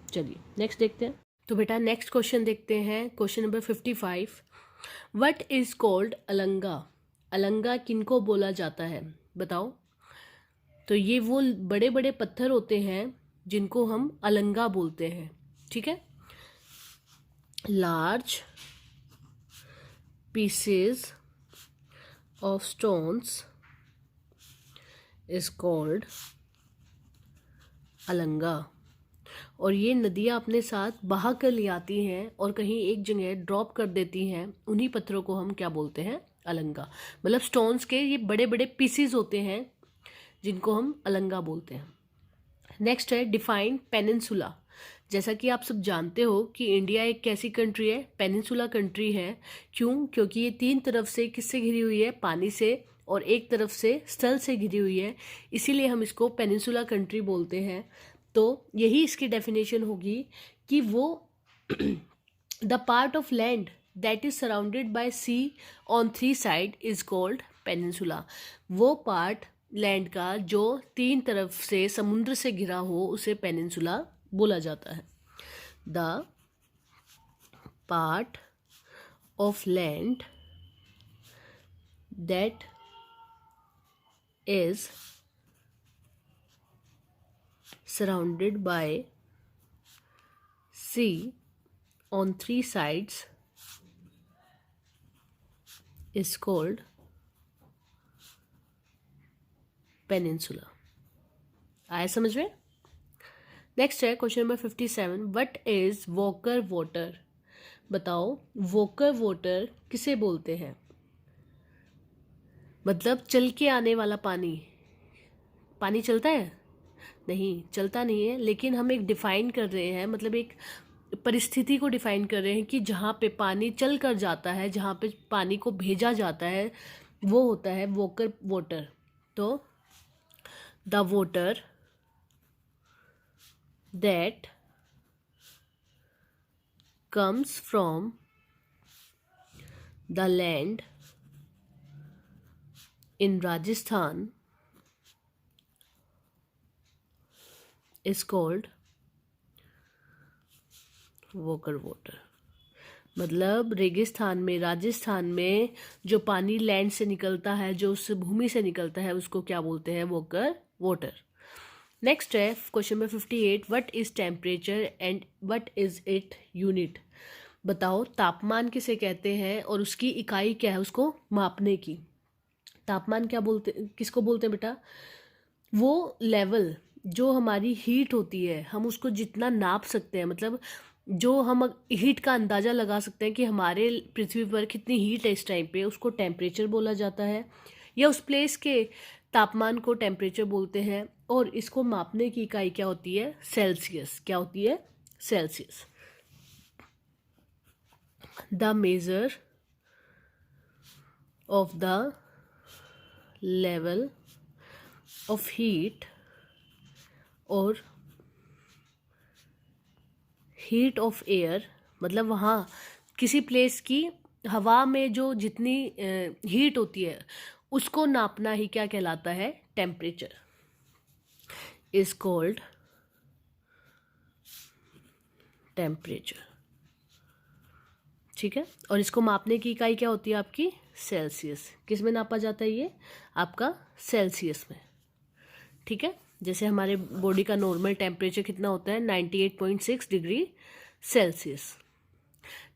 चलिए नेक्स्ट देखते हैं। तो बेटा नेक्स्ट क्वेश्चन देखते हैं, question number 55। What is called Elanga. Elanga किनको बोला जाता है? बताओ। तो ये वो बड़े बड़े पत्थर होते हैं जिनको हम अलंगा बोलते हैं। ठीक है, large pieces of stones is called Elanga. और ये नदियाँ अपने साथ बहा कर ले आती हैं और कहीं एक जगह ड्रॉप कर देती हैं। उन्हीं पत्थरों को हम क्या बोलते हैं? अलंगा। मतलब स्टोन्स के ये बड़े बड़े पीसीज होते हैं जिनको हम अलंगा बोलते हैं। नेक्स्ट है, डिफाइन पेनिनसुला। जैसा कि आप सब जानते हो कि इंडिया एक कैसी कंट्री है? पेनिनसुला कंट्री है। क्यों? क्योंकि ये 3 तरफ से किससे घिरी हुई है? पानी से, और एक तरफ से स्थल से घिरी हुई है, इसीलिए हम इसको पेनिनसुला कंट्री बोलते हैं। तो यही इसकी डेफिनेशन होगी कि वो the part of land that is surrounded by sea on 3 side is called peninsula. वो पार्ट लैंड का जो 3 तरफ से समुद्र से घिरा हो उसे पेनिनसुला बोला जाता है। The part of land that is surrounded by sea on 3 sides is called peninsula। आया समझ में? नेक्स्ट है question number 57। What is walker water. बताओ, वॉकर वाटर किसे बोलते हैं? मतलब चल के आने वाला पानी। पानी चलता है? नहीं, चलता नहीं है, लेकिन हम एक डिफाइन कर रहे हैं, मतलब एक परिस्थिति को डिफाइन कर रहे हैं कि जहाँ पे पानी चल कर जाता है, जहाँ पे पानी को भेजा जाता है, वो होता है वॉकर वाटर। तो the water that comes from the land in Rajasthan is called walker water. मतलब रेगिस्तान में, राजस्थान में जो पानी लैंड से निकलता है, जो उस भूमि से निकलता है, उसको क्या बोलते हैं? Walker water. नेक्स्ट है question number 58। What is temperature and what is it unit. बताओ तापमान किसे कहते हैं और उसकी इकाई क्या है उसको मापने की। तापमान क्या बोलते, किसको बोलते हैं बेटा? वो लेवल जो हमारी हीट होती है, हम उसको जितना नाप सकते हैं, मतलब जो हम हीट का अंदाज़ा लगा सकते हैं कि हमारे पृथ्वी पर कितनी हीट है इस टाइम पे, उसको टेम्परेचर बोला जाता है, या उस प्लेस के तापमान को टेम्परेचर बोलते हैं। और इसको मापने की इकाई क्या होती है? सेल्सियस। क्या होती है? Celsius. The measure of the level of heat और हीट ऑफ एयर, मतलब वहाँ किसी प्लेस की हवा में जो जितनी हीट होती है उसको नापना ही क्या कहलाता है? टेम्परेचर। Is called temperature. ठीक है, और इसको मापने की इकाई क्या होती है आपकी? सेल्सियस। किस में नापा जाता है ये? आपका सेल्सियस में। ठीक है, जैसे हमारे बॉडी का नॉर्मल टेम्परेचर कितना होता है? 98.6 डिग्री सेल्सियस।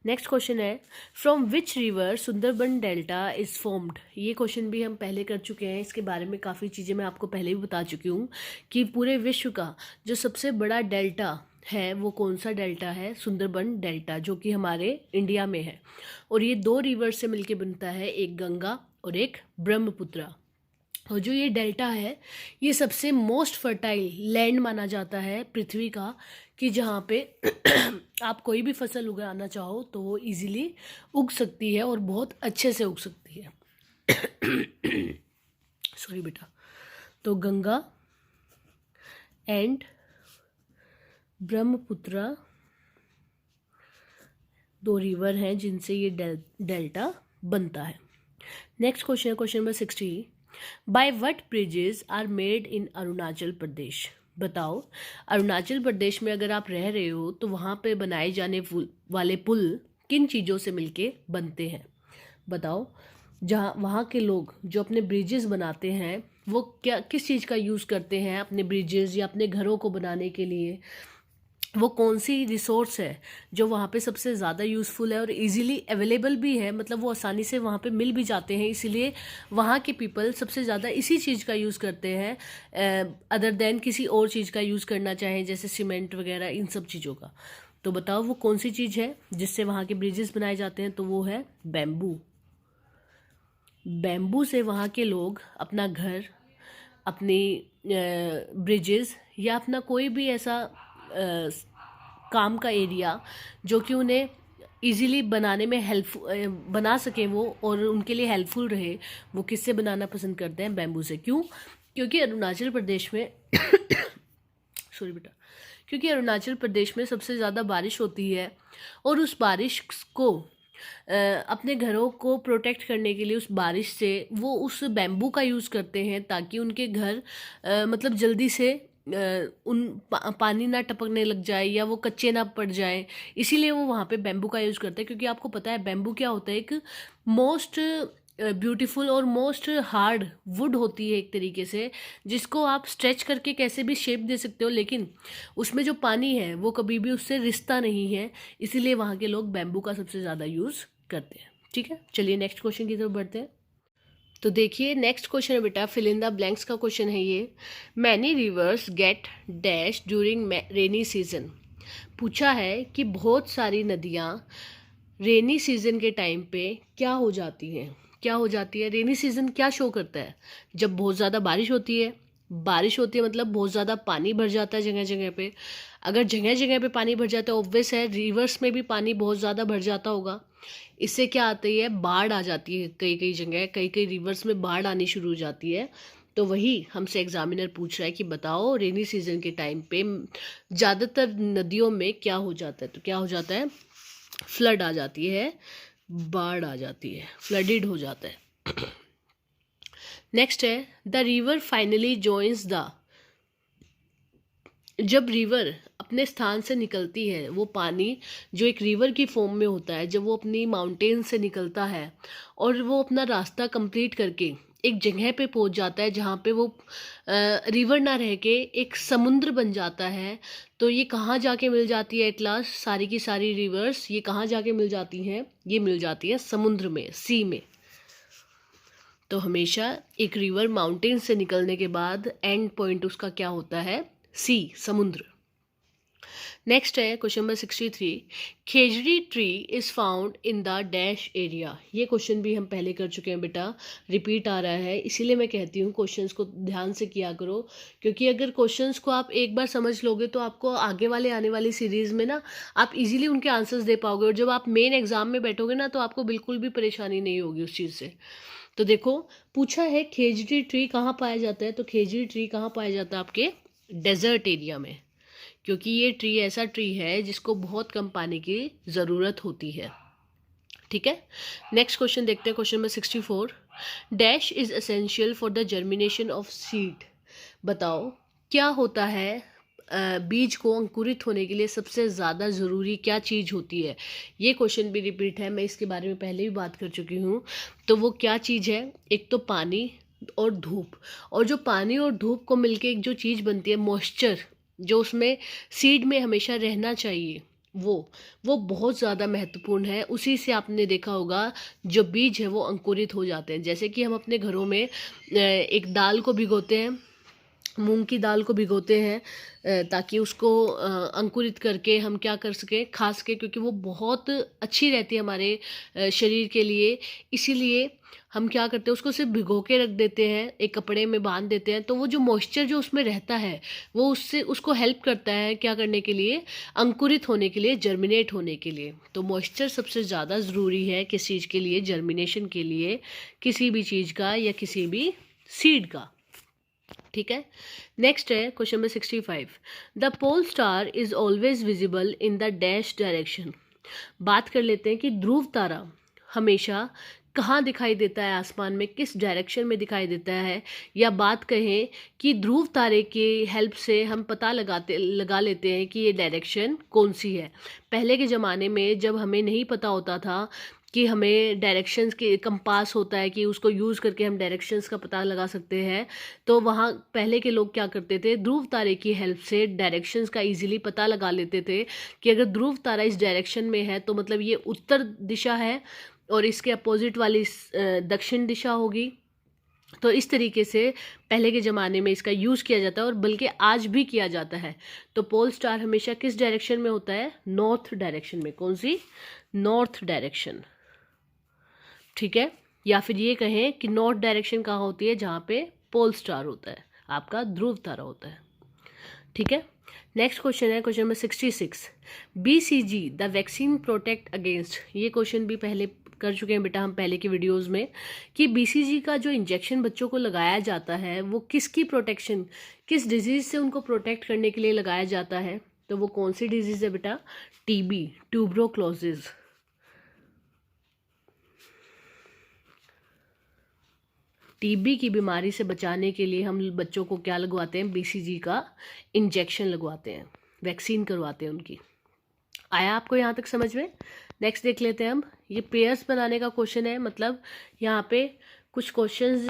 नेक्स्ट क्वेश्चन है, from which river Sundarban delta is formed. ये क्वेश्चन भी हम पहले कर चुके हैं, इसके बारे में काफ़ी चीज़ें मैं आपको पहले भी बता चुकी हूँ कि पूरे विश्व का जो सबसे बड़ा डेल्टा है वो कौन सा डेल्टा है? सुंदरबन डेल्टा, जो कि हमारे इंडिया में है। और ये दो रिवर से मिलके बनता है, एक गंगा और एक ब्रह्मपुत्रा। और जो ये डेल्टा है ये सबसे मोस्ट फर्टाइल लैंड माना जाता है पृथ्वी का, कि जहाँ पे आप कोई भी फसल उगाना चाहो तो वो इजीली उग सकती है और बहुत अच्छे से उग सकती है। सॉरी बेटा। तो गंगा एंड ब्रह्मपुत्रा दो रिवर हैं जिनसे ये डेल्टा बनता है। Next question, question number 60, by what bridges are made in Arunachal Pradesh. बताओ अरुणाचल प्रदेश में अगर आप रह रहे हो तो वहाँ पे बनाए जाने वाले पुल किन चीज़ों से मिलके बनते हैं? बताओ, जहाँ वहाँ के लोग जो अपने ब्रिजेस बनाते हैं वो क्या किस चीज़ का यूज़ करते हैं अपने ब्रिजेस या अपने घरों को बनाने के लिए? वो कौन सी रिसोर्स है जो वहाँ पे सबसे ज़्यादा यूज़फुल है और इजीली अवेलेबल भी है, मतलब वो आसानी से वहाँ पे मिल भी जाते हैं, इसीलिए वहाँ के पीपल सबसे ज़्यादा इसी चीज़ का यूज़ करते हैं अदर देन किसी और चीज़ का यूज़ करना चाहें, जैसे सीमेंट वगैरह इन सब चीज़ों का। तो बताओ वो कौन सी चीज़ है जिससे वहाँ के ब्रिजेस बनाए जाते हैं? तो वो है बैम्बू। बैम्बू से वहाँ के लोग अपना घर, अपनी ब्रिजेस या अपना कोई भी ऐसा काम का एरिया जो कि उन्हें इजीली बनाने में बना सके वो और उनके लिए हेल्पफुल रहे, वो किससे बनाना पसंद करते हैं? बैम्बू से। क्यों? क्योंकि अरुणाचल प्रदेश में सॉरी बेटा, क्योंकि अरुणाचल प्रदेश में सबसे ज़्यादा बारिश होती है और उस बारिश को अपने घरों को प्रोटेक्ट करने के लिए उस बारिश से वो उस बैम्बू का यूज़ करते हैं ताकि उनके घर मतलब जल्दी से पानी ना टपकने लग जाए या वो कच्चे ना पड़ जाए, इसीलिए वो वहाँ पे बैम्बू का यूज़ करते हैं। क्योंकि आपको पता है बैम्बू क्या होता है? एक मोस्ट ब्यूटीफुल और मोस्ट हार्ड वुड होती है एक तरीके से, जिसको आप स्ट्रेच करके कैसे भी शेप दे सकते हो, लेकिन उसमें जो पानी है वो कभी भी उससे रिश्ता नहीं है, इसीलिए वहाँ के लोग बैम्बू का सबसे ज़्यादा यूज़ करते हैं। ठीक है, चलिए नेक्स्ट क्वेश्चन की तरफ बढ़ते हैं। तो देखिए नेक्स्ट क्वेश्चन है बेटा, फिल इन द ब्लैंक्स का क्वेश्चन है ये। Many reverse gate dash during rainy season. पूछा है कि बहुत सारी नदियाँ रेनी सीजन के टाइम पे क्या हो जाती हैं? क्या हो जाती है? रेनी सीजन क्या शो करता है? जब बहुत ज़्यादा बारिश होती है। बारिश होती है मतलब बहुत ज़्यादा पानी भर जाता है जगह जगह पे। अगर जगह जगह पे पानी भर जाता है, ऑब्वियस है रिवर्स में भी पानी बहुत ज़्यादा भर जाता होगा। इससे क्या आती है? बाढ़ आ जाती है। कई कई जगह, कई कई रिवर्स में बाढ़ आनी शुरू हो जाती है। तो वही हमसे एग्जामिनर पूछ रहा है कि बताओ रेनी सीजन के टाइम पे ज़्यादातर नदियों में क्या हो जाता है? तो क्या हो जाता है? फ्लड आ जाती है, बाढ़ आ जाती है, फ्लडेड हो जाता है। नेक्स्ट है, the river finally joins the. जब रिवर अपने स्थान से निकलती है, वो पानी जो एक रिवर की फॉर्म में होता है, जब वो अपनी माउंटेन से निकलता है और वो अपना रास्ता कंप्लीट करके एक जगह पे पहुंच जाता है जहाँ पे वो रिवर ना रह के एक समुद्र बन जाता है। तो ये कहाँ जाके मिल जाती है एट लास्ट, सारी की सारी रिवर्स ये कहाँ जाके मिल जाती हैं, ये मिल जाती है समुद्र में, सी में। तो हमेशा एक रिवर माउंटेन से निकलने के बाद एंड पॉइंट उसका क्या होता है, सी, समुद्र। नेक्स्ट है question number 63, khejri tree is found in the dash area. ये क्वेश्चन भी हम पहले कर चुके हैं बेटा, रिपीट आ रहा है, इसीलिए मैं कहती हूँ क्वेश्चंस को ध्यान से किया करो, क्योंकि अगर क्वेश्चंस को आप एक बार समझ लोगे तो आपको आगे वाले आने वाली सीरीज़ में ना आप इजीली उनके आंसर्स दे पाओगे, और जब आप मेन एग्जाम में बैठोगे ना तो आपको बिल्कुल भी परेशानी नहीं होगी उस चीज़ से। तो देखो पूछा है खेजड़ी ट्री कहाँ पाया जाता है, तो खेजड़ी ट्री कहाँ पाया जाता है, आपके डेजर्ट एरिया में, क्योंकि ये ट्री ऐसा ट्री है जिसको बहुत कम पानी की ज़रूरत होती है। ठीक है, नेक्स्ट क्वेश्चन देखते हैं, question number 64, dash is essential for the germination of seed. बताओ क्या होता है बीज को अंकुरित होने के लिए सबसे ज़्यादा ज़रूरी क्या चीज़ होती है। ये क्वेश्चन भी रिपीट है, मैं इसके बारे में पहले भी बात कर चुकी हूँ। तो वो क्या चीज़ है, एक तो पानी और धूप, और जो पानी और धूप को मिलके एक जो चीज़ बनती है मॉइस्चर, जो उसमें सीड में हमेशा रहना चाहिए, वो बहुत ज़्यादा महत्वपूर्ण है। उसी से आपने देखा होगा जो बीज है वो अंकुरित हो जाते हैं। जैसे कि हम अपने घरों में एक दाल को भिगोते हैं, मूंग की दाल को भिगोते हैं ताकि उसको अंकुरित करके हम क्या कर सकें, खा सकें, क्योंकि वो बहुत अच्छी रहती है हमारे शरीर के लिए। इसीलिए हम क्या करते हैं, उसको सिर्फ भिगो के रख देते हैं, एक कपड़े में बांध देते हैं, तो वो जो मॉइस्चर जो उसमें रहता है वो उससे उसको हेल्प करता है क्या करने के लिए, अंकुरित होने के लिए, जर्मिनेट होने के लिए। तो मॉइस्चर सबसे ज़्यादा ज़रूरी है किस चीज़ के लिए, जर्मिनेशन के लिए, किसी भी चीज़ का या किसी भी सीड का। ठीक है, नेक्स्ट है question number 65, the pole star is always visible in the dash direction. बात कर लेते हैं कि ध्रुव तारा हमेशा कहाँ दिखाई देता है आसमान में, किस डायरेक्शन में दिखाई देता है, या बात कहें कि ध्रुव तारे की हेल्प से हम पता लगा लेते हैं कि ये डायरेक्शन कौन सी है। पहले के ज़माने में जब हमें नहीं पता होता था कि हमें डायरेक्शंस के कंपास होता है कि उसको यूज़ करके हम डायरेक्शंस का पता लगा सकते हैं, तो वहाँ पहले के लोग क्या करते थे, ध्रुव तारे की हेल्प से डायरेक्शंस का इजीली पता लगा लेते थे कि अगर ध्रुव तारा इस डायरेक्शन में है तो मतलब ये उत्तर दिशा है और इसके अपोजिट वाली दक्षिण दिशा होगी। तो इस तरीके से पहले के ज़माने में इसका यूज़ किया जाता है, और बल्कि आज भी किया जाता है। तो पोल स्टार हमेशा किस डायरेक्शन में होता है, नॉर्थ डायरेक्शन में। कौन सी, नॉर्थ डायरेक्शन। ठीक है, या फिर ये कहें कि नॉर्थ डायरेक्शन कहाँ होती है, जहाँ पे पोल स्टार होता है, आपका ध्रुव तारा होता है। ठीक है, नेक्स्ट क्वेश्चन है question number 66, BCG the vaccine protect against. ये क्वेश्चन भी पहले कर चुके हैं बेटा हम पहले की वीडियोस में, कि BCG का जो इंजेक्शन बच्चों को लगाया जाता है वो किसकी प्रोटेक्शन, किस डिजीज़ से उनको प्रोटेक्ट करने के लिए लगाया जाता है। तो वो कौन सी डिजीज़ है बेटा, TB, ट्यूबरोक्लोसिस। टीबी की बीमारी से बचाने के लिए हम बच्चों को क्या लगवाते हैं, BCG का इंजेक्शन लगवाते हैं, वैक्सीन करवाते हैं उनकी। आया आपको यहाँ तक समझ में। नेक्स्ट देख लेते हैं हम, ये पेयर्स बनाने का क्वेश्चन है, मतलब यहाँ पे कुछ क्वेश्चंस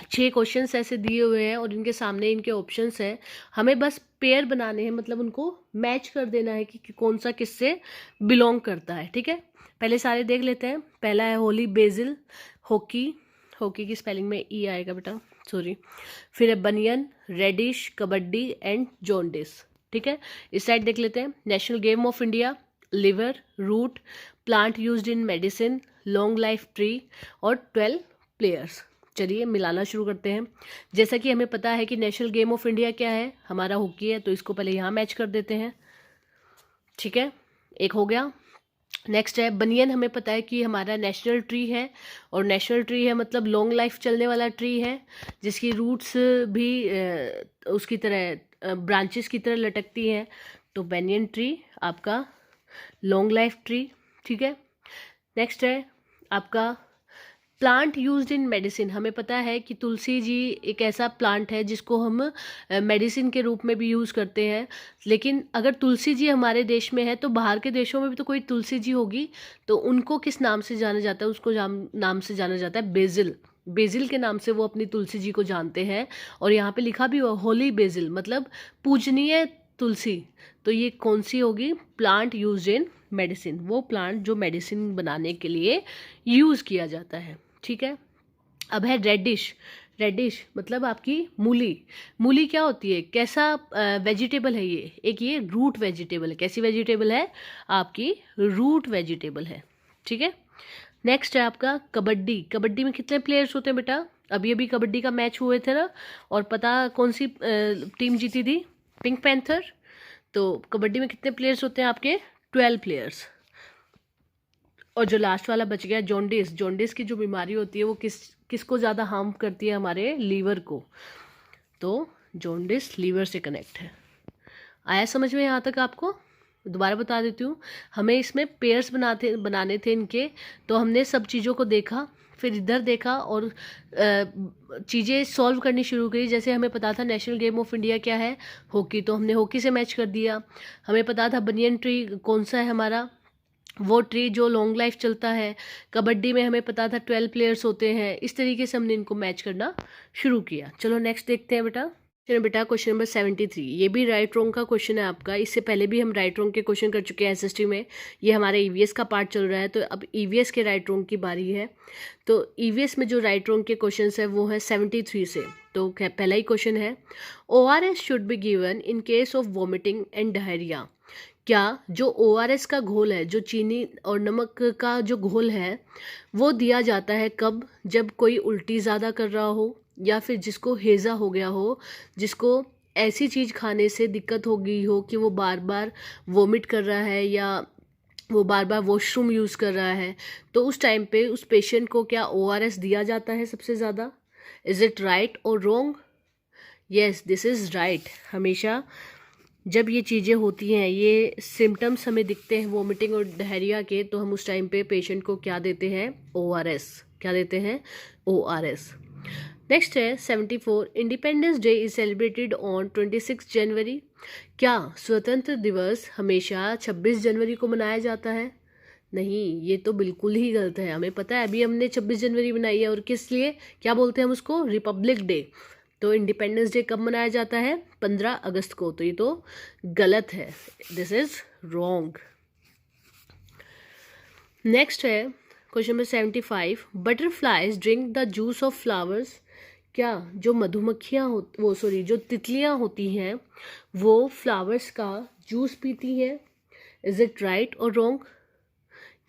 6 क्वेश्चंस ऐसे दिए हुए हैं और इनके सामने इनके ऑप्शंस हैं, हमें बस पेयर बनाने हैं, मतलब उनको मैच कर देना है कि कौन सा किससे बिलोंग करता है। ठीक है, पहले सारे देख लेते हैं। पहला है होली बेसिल, हॉकी, हॉकी की स्पेलिंग में ई आएगा बेटा, सॉरी। फिर है banyan, radish, kabaddi and jaundice. ठीक है, इस साइड देख लेते हैं, national game of India, liver, root, plant used in medicine, long life tree और 12 प्लेयर्स। चलिए मिलाना शुरू करते हैं। जैसा कि हमें पता है कि नेशनल गेम ऑफ इंडिया क्या है, हमारा हॉकी है, तो इसको पहले यहाँ मैच कर देते हैं। ठीक है, एक हो गया। नेक्स्ट है बनियन, हमें पता है कि हमारा नेशनल ट्री है, और नेशनल ट्री है मतलब लॉन्ग लाइफ चलने वाला ट्री है, जिसकी रूट्स भी उसकी तरह ब्रांचेस की तरह लटकती हैं। तो बनियन ट्री आपका लॉन्ग लाइफ ट्री। ठीक है, नेक्स्ट है आपका प्लांट यूज्ड इन मेडिसिन। हमें पता है कि तुलसी जी एक ऐसा प्लांट है जिसको हम मेडिसिन के रूप में भी यूज़ करते हैं, लेकिन अगर तुलसी जी हमारे देश में है तो बाहर के देशों में भी तो कोई तुलसी जी होगी, तो उनको किस नाम से जाना जाता है, उसको नाम से जाना जाता है बेसिल। बेजिल के नाम से वो अपनी तुलसी जी को जानते हैं। और यहाँ पे लिखा भी हुआ होली बेजिल, मतलब पूजनीय तुलसी। तो ये कौन सी होगी? प्लांट यूज इन मेडिसिन, वो प्लांट जो मेडिसिन बनाने के लिए यूज़ किया जाता है। ठीक है। अब है रेडिश। रेडिश मतलब आपकी मूली। मूली क्या होती है? कैसा वेजिटेबल है ये? एक ये रूट वेजिटेबल है। कैसी वेजिटेबल है? आपकी रूट वेजिटेबल है। ठीक है। नेक्स्ट है आपका कबड्डी। कबड्डी में कितने प्लेयर्स होते हैं बेटा? अभी अभी कबड्डी का मैच हुए थे ना, और पता कौन सी टीम जीती थी? Pink panther. तो कबड्डी में कितने प्लेयर्स होते हैं आपके? 12 प्लेयर्स। और जो लास्ट वाला बच गया जॉन्डिस। जॉन्डिस की जो बीमारी होती है वो किसको ज़्यादा हार्म करती है? हमारे लीवर को। तो जॉन्डिस लीवर से कनेक्ट है। आया समझ में यहाँ तक आपको? दोबारा बता देती हूँ। हमें इसमें पेयर्स बनाने थे इनके, तो हमने सब चीज़ों को देखा, फिर इधर देखा और चीज़ें सॉल्व करनी शुरू करी। जैसे हमें पता था नेशनल गेम ऑफ इंडिया क्या है? हॉकी, तो हमने हॉकी से मैच कर दिया। हमें पता था बनियन ट्री कौन सा है हमारा, वो ट्री जो लॉन्ग लाइफ चलता है। कबड्डी में हमें पता था 12 प्लेयर्स होते हैं। इस तरीके से हमने इनको मैच करना शुरू किया। चलो नेक्स्ट देखते हैं बेटा। चलो बेटा क्वेश्चन नंबर 73, ये भी राइट रॉन्ग का क्वेश्चन है आपका। इससे पहले भी हम राइट रॉन्ग के क्वेश्चन कर चुके हैं एसएसटी में। ये हमारे ईवीएस का पार्ट चल रहा है, तो अब ईवीएस के राइट रॉन्ग की बारी है। तो ईवीएस में जो राइट रॉन्ग के क्वेश्चन है वो है 73 से। तो पहला ही क्वेश्चन है, ORS should be given in case of vomiting and diarrhoea. क्या जो ORS का घोल है, जो चीनी और नमक का जो घोल है, वो दिया जाता है कब? जब कोई उल्टी ज़्यादा कर रहा हो, या फिर जिसको हेज़ा हो गया हो, जिसको ऐसी चीज़ खाने से दिक्कत हो गई हो कि वो बार बार वोमिट कर रहा है या वो बार बार वॉशरूम यूज़ कर रहा है। तो उस टाइम पे उस पेशेंट को क्या ORS दिया जाता है सबसे ज़्यादा? इज़ इट राइट और wrong? Yes, this is right. हमेशा जब ये चीज़ें होती हैं, ये सिम्टम्स हमें दिखते हैं वोमिटिंग और डायरिया के, तो हम उस टाइम पे पेशेंट को क्या देते हैं? ORS। क्या देते हैं? ORS। नेक्स्ट है 74, independence day is celebrated on 26 जनवरी। क्या स्वतंत्र दिवस हमेशा 26 जनवरी को मनाया जाता है? नहीं, ये तो बिल्कुल ही गलत है। हमें पता है अभी हमने 26 जनवरी मनाई है, और किस लिए? क्या बोलते हैं हम उसको? Republic day. तो इंडिपेंडेंस डे कब मनाया जाता है? 15 अगस्त को। तो ये तो गलत है, दिस इज रॉन्ग। नेक्स्ट है question number 75, butterflies drink the juice of flowers. क्या जो मधुमक्खियाँ जो तितलियाँ होती हैं वो फ्लावर्स का जूस पीती हैं? इज इट राइट और wrong?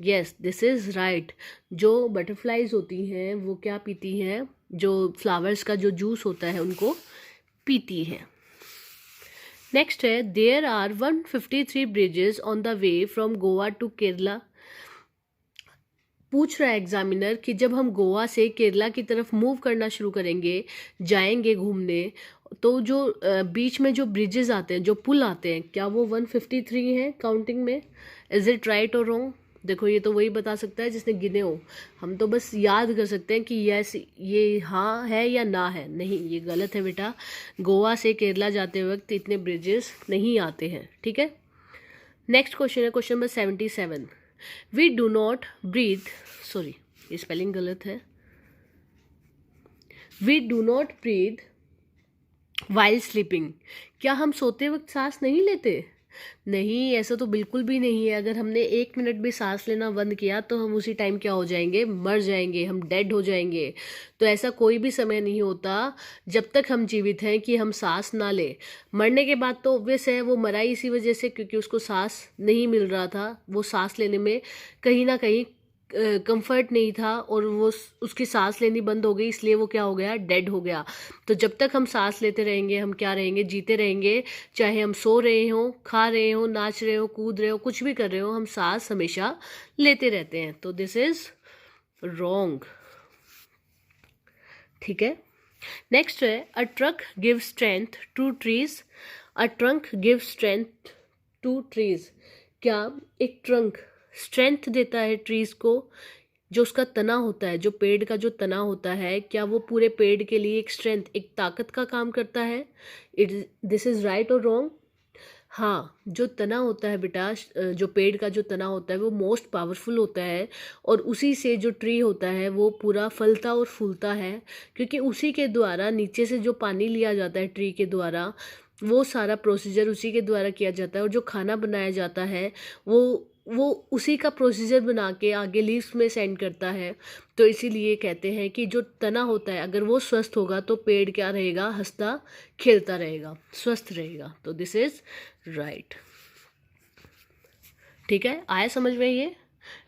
Yes, this is right. जो बटरफ्लाइज होती हैं वो क्या पीती हैं? जो फ्लावर्स का जो जूस होता है उनको पीती हैं। नेक्स्ट है, there are 153 bridges on the way from Goa to Kerala. पूछ रहा है एग्जामिनर कि जब हम गोवा से केरला की तरफ मूव करना शुरू करेंगे, जाएंगे घूमने, तो जो बीच में जो ब्रिजेस आते हैं, जो पुल आते हैं, क्या वो 153 हैं काउंटिंग में? इज इट राइट और रॉन्ग? देखो ये तो वही बता सकता है जिसने गिने हो। हम तो बस याद कर सकते हैं कि यस ये हाँ है या ना है। नहीं, ये गलत है बेटा। गोवा से केरला जाते वक्त इतने ब्रिजेस नहीं आते हैं। ठीक है। नेक्स्ट क्वेश्चन है question number 77, we do not breathe, sorry ये स्पेलिंग गलत है, we do not breathe while sleeping. क्या हम सोते वक्त सांस नहीं लेते? नहीं, ऐसा तो बिल्कुल भी नहीं है। अगर हमने 1 मिनट भी सांस लेना बंद किया तो हम उसी टाइम क्या हो जाएंगे? मर जाएंगे, हम डेड हो जाएंगे। तो ऐसा कोई भी समय नहीं होता जब तक हम जीवित हैं कि हम सांस ना लें। मरने के बाद तो ऑब्वियस है वो मरा ही इसी वजह से, क्योंकि उसको सांस नहीं मिल रहा था। वो सांस लेने में कहीं ना कहीं कंफर्ट नहीं था, और वो उसकी सांस लेनी बंद हो गई, इसलिए वो क्या हो गया? डेड हो गया। तो जब तक हम सांस लेते रहेंगे हम क्या रहेंगे? जीते रहेंगे। चाहे हम सो रहे हों, खा रहे हों, नाच रहे हों, कूद रहे हो, कुछ भी कर रहे हो, हम सांस हमेशा लेते रहते हैं। तो दिस इज रॉन्ग। ठीक है। नेक्स्ट है, a truck give strength to trees. A trunk give strength to trees. क्या एक ट्रंक स्ट्रेंथ देता है ट्रीज को? जो उसका तना होता है, जो पेड़ का जो तना होता है, क्या वो पूरे पेड़ के लिए एक स्ट्रेंथ, एक ताकत का काम करता है? दिस इज राइट और रॉन्ग? हाँ, जो तना होता है बेटा, जो पेड़ का जो तना होता है वो मोस्ट पावरफुल होता है, और उसी से जो ट्री होता है वो पूरा फलता और फूलता है, क्योंकि उसी के द्वारा नीचे से जो पानी लिया जाता है ट्री के द्वारा, वो सारा प्रोसीजर उसी के द्वारा किया जाता है, और जो खाना बनाया जाता है वो उसी का प्रोसीजर बना के आगे लीव्स में सेंड करता है। तो इसीलिए कहते हैं कि जो तना होता है अगर वो स्वस्थ होगा तो पेड़ क्या रहेगा, हंसता खेलता रहेगा, स्वस्थ रहेगा। तो दिस इज राइट। ठीक है, आया समझ में ये?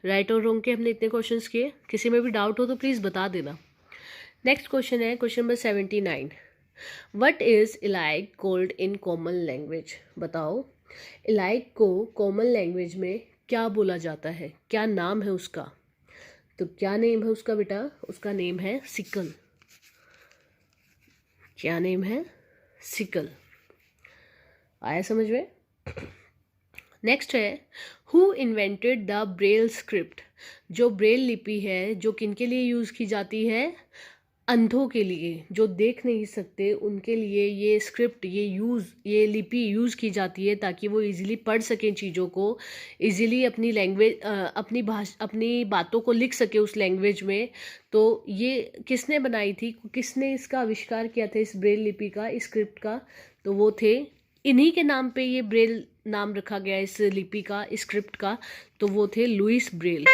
राइट और रॉन्ग के हमने इतने क्वेश्चंस किए, किसी में भी डाउट हो तो प्लीज़ बता देना। नेक्स्ट क्वेश्चन है क्वेश्चन नंबर 79। वट इज़ इलाइक कॉल्ड इन कॉमन लैंग्वेज? बताओ, इलाइक को कॉमन लैंग्वेज में क्या बोला जाता है, क्या नाम है उसका? तो क्या नेम है उसका बेटा? उसका नेम है सिकल। क्या नेम है? सिकल। आया समझ में? नेक्स्ट है, who invented the Braille script? जो ब्रेल लिपि है जो किनके लिए यूज़ की जाती है? अंधों के लिए, जो देख नहीं सकते उनके लिए ये स्क्रिप्ट, ये लिपि यूज़ की जाती है ताकि वो इजीली पढ़ सकें चीज़ों को, इजीली अपनी लैंग्वेज, अपनी बातों को लिख सके उस लैंग्वेज में। तो ये किसने बनाई थी, किसने इसका आविष्कार किया था, इस ब्रेल लिपि का, इस स्क्रिप्ट का? तो वो थे, इन्हीं के नाम पे ये ब्रेल नाम रखा गया इस लिपि का, इस स्क्रिप्ट का। तो वो थे लुइस ब्रेल।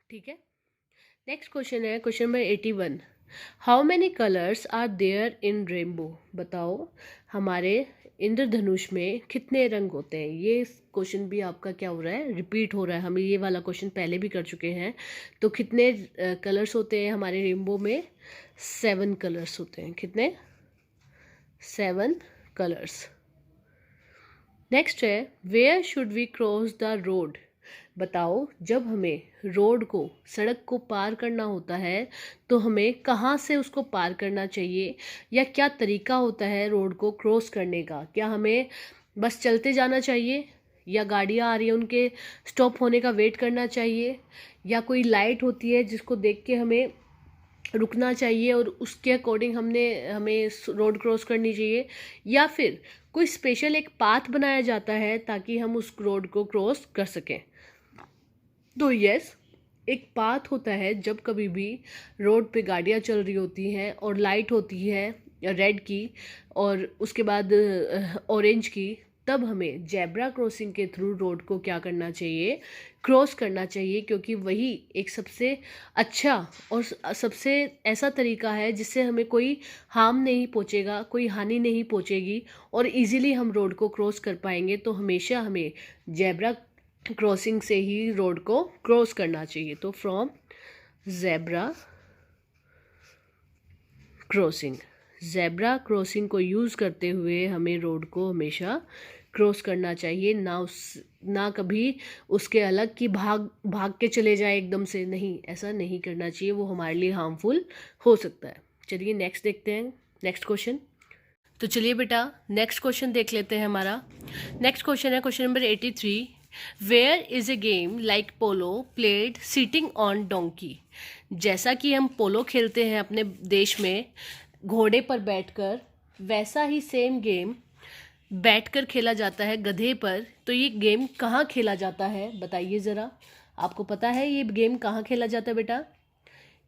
ठीक है, नेक्स्ट क्वेश्चन है question number 81। How many colours are there in rainbow? बताओ, हमारे इंद्रधनुष में कितने रंग होते हैं? ये क्वेश्चन भी आपका क्या हो रहा है, रिपीट हो रहा है। हम ये वाला क्वेश्चन पहले भी कर चुके हैं। तो कितने कलर्स होते हैं हमारे रेनबो में? 7 कलर्स होते हैं। कितने? 7 कलर्स। नेक्स्ट है, where should we cross the road? बताओ, जब हमें रोड को, सड़क को पार करना होता है तो हमें कहाँ से उसको पार करना चाहिए, या क्या तरीका होता है रोड को क्रॉस करने का? क्या हमें बस चलते जाना चाहिए, या गाड़ियाँ आ रही हैं उनके स्टॉप होने का वेट करना चाहिए, या कोई लाइट होती है जिसको देख के हमें रुकना चाहिए और उसके अकॉर्डिंग हमें रोड क्रॉस करनी चाहिए, या फिर कोई स्पेशल एक पाथ बनाया जाता है ताकि हम उस रोड को क्रॉस कर सकें? तो यस, एक पाथ होता है जब कभी भी रोड पे गाड़ियाँ चल रही होती हैं और लाइट होती है रेड की और उसके बाद ऑरेंज की, तब हमें जेब्रा क्रॉसिंग के थ्रू रोड को क्या करना चाहिए, क्रॉस करना चाहिए, क्योंकि वही एक सबसे अच्छा और सबसे ऐसा तरीका है जिससे हमें कोई हार्म नहीं पहुंचेगा, कोई हानि नहीं पहुंचेगी, और इजीली हम रोड को क्रॉस कर पाएंगे। तो हमेशा हमें जेब्रा क्रॉसिंग से ही रोड को क्रॉस करना चाहिए। तो from zebra crossing, zebra crossing को यूज़ करते हुए हमें रोड को हमेशा क्रॉस करना चाहिए, ना कभी उसके अलग की भाग के चले जाए एकदम से, नहीं, ऐसा नहीं करना चाहिए, वो हमारे लिए हार्मफुल हो सकता है। चलिए नेक्स्ट देखते हैं, नेक्स्ट क्वेश्चन। तो चलिए बेटा नेक्स्ट क्वेश्चन देख लेते हैं हमारा। नेक्स्ट क्वेश्चन है question number 83। Where is a game like polo played sitting on donkey? जैसा कि हम पोलो खेलते हैं अपने देश में घोड़े पर बैठकर, वैसा ही सेम गेम बैठकर खेला जाता है गधे पर। तो ये गेम कहाँ खेला जाता है बताइए ज़रा, आपको पता है ये गेम कहाँ खेला जाता है बेटा?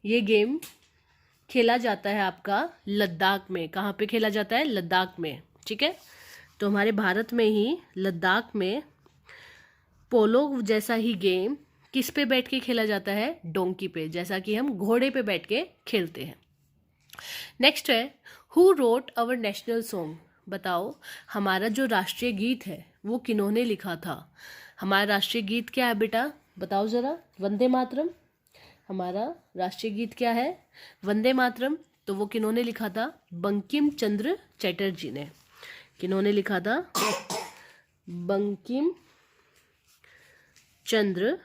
ये गेम खेला जाता है आपका लद्दाख में। कहाँ पे खेला जाता है? लद्दाख में। ठीक है, तो हमारे भारत में ही लद्दाख में पोलो जैसा ही गेम किस पे बैठ के खेला जाता है? डोंकी पे, जैसा कि हम घोड़े पे बैठ के खेलते हैं। नेक्स्ट है, who wrote our national song? बताओ, हमारा जो राष्ट्रीय गीत है वो किन्होंने लिखा था? हमारा राष्ट्रीय गीत क्या है बेटा, बताओ ज़रा? वंदे मातरम। हमारा राष्ट्रीय गीत क्या है? वंदे मातरम। तो वो किन्होंने लिखा था? बंकिम चंद्र चटर्जी ने। किन्होंने लिखा था? बंकिम चंद्र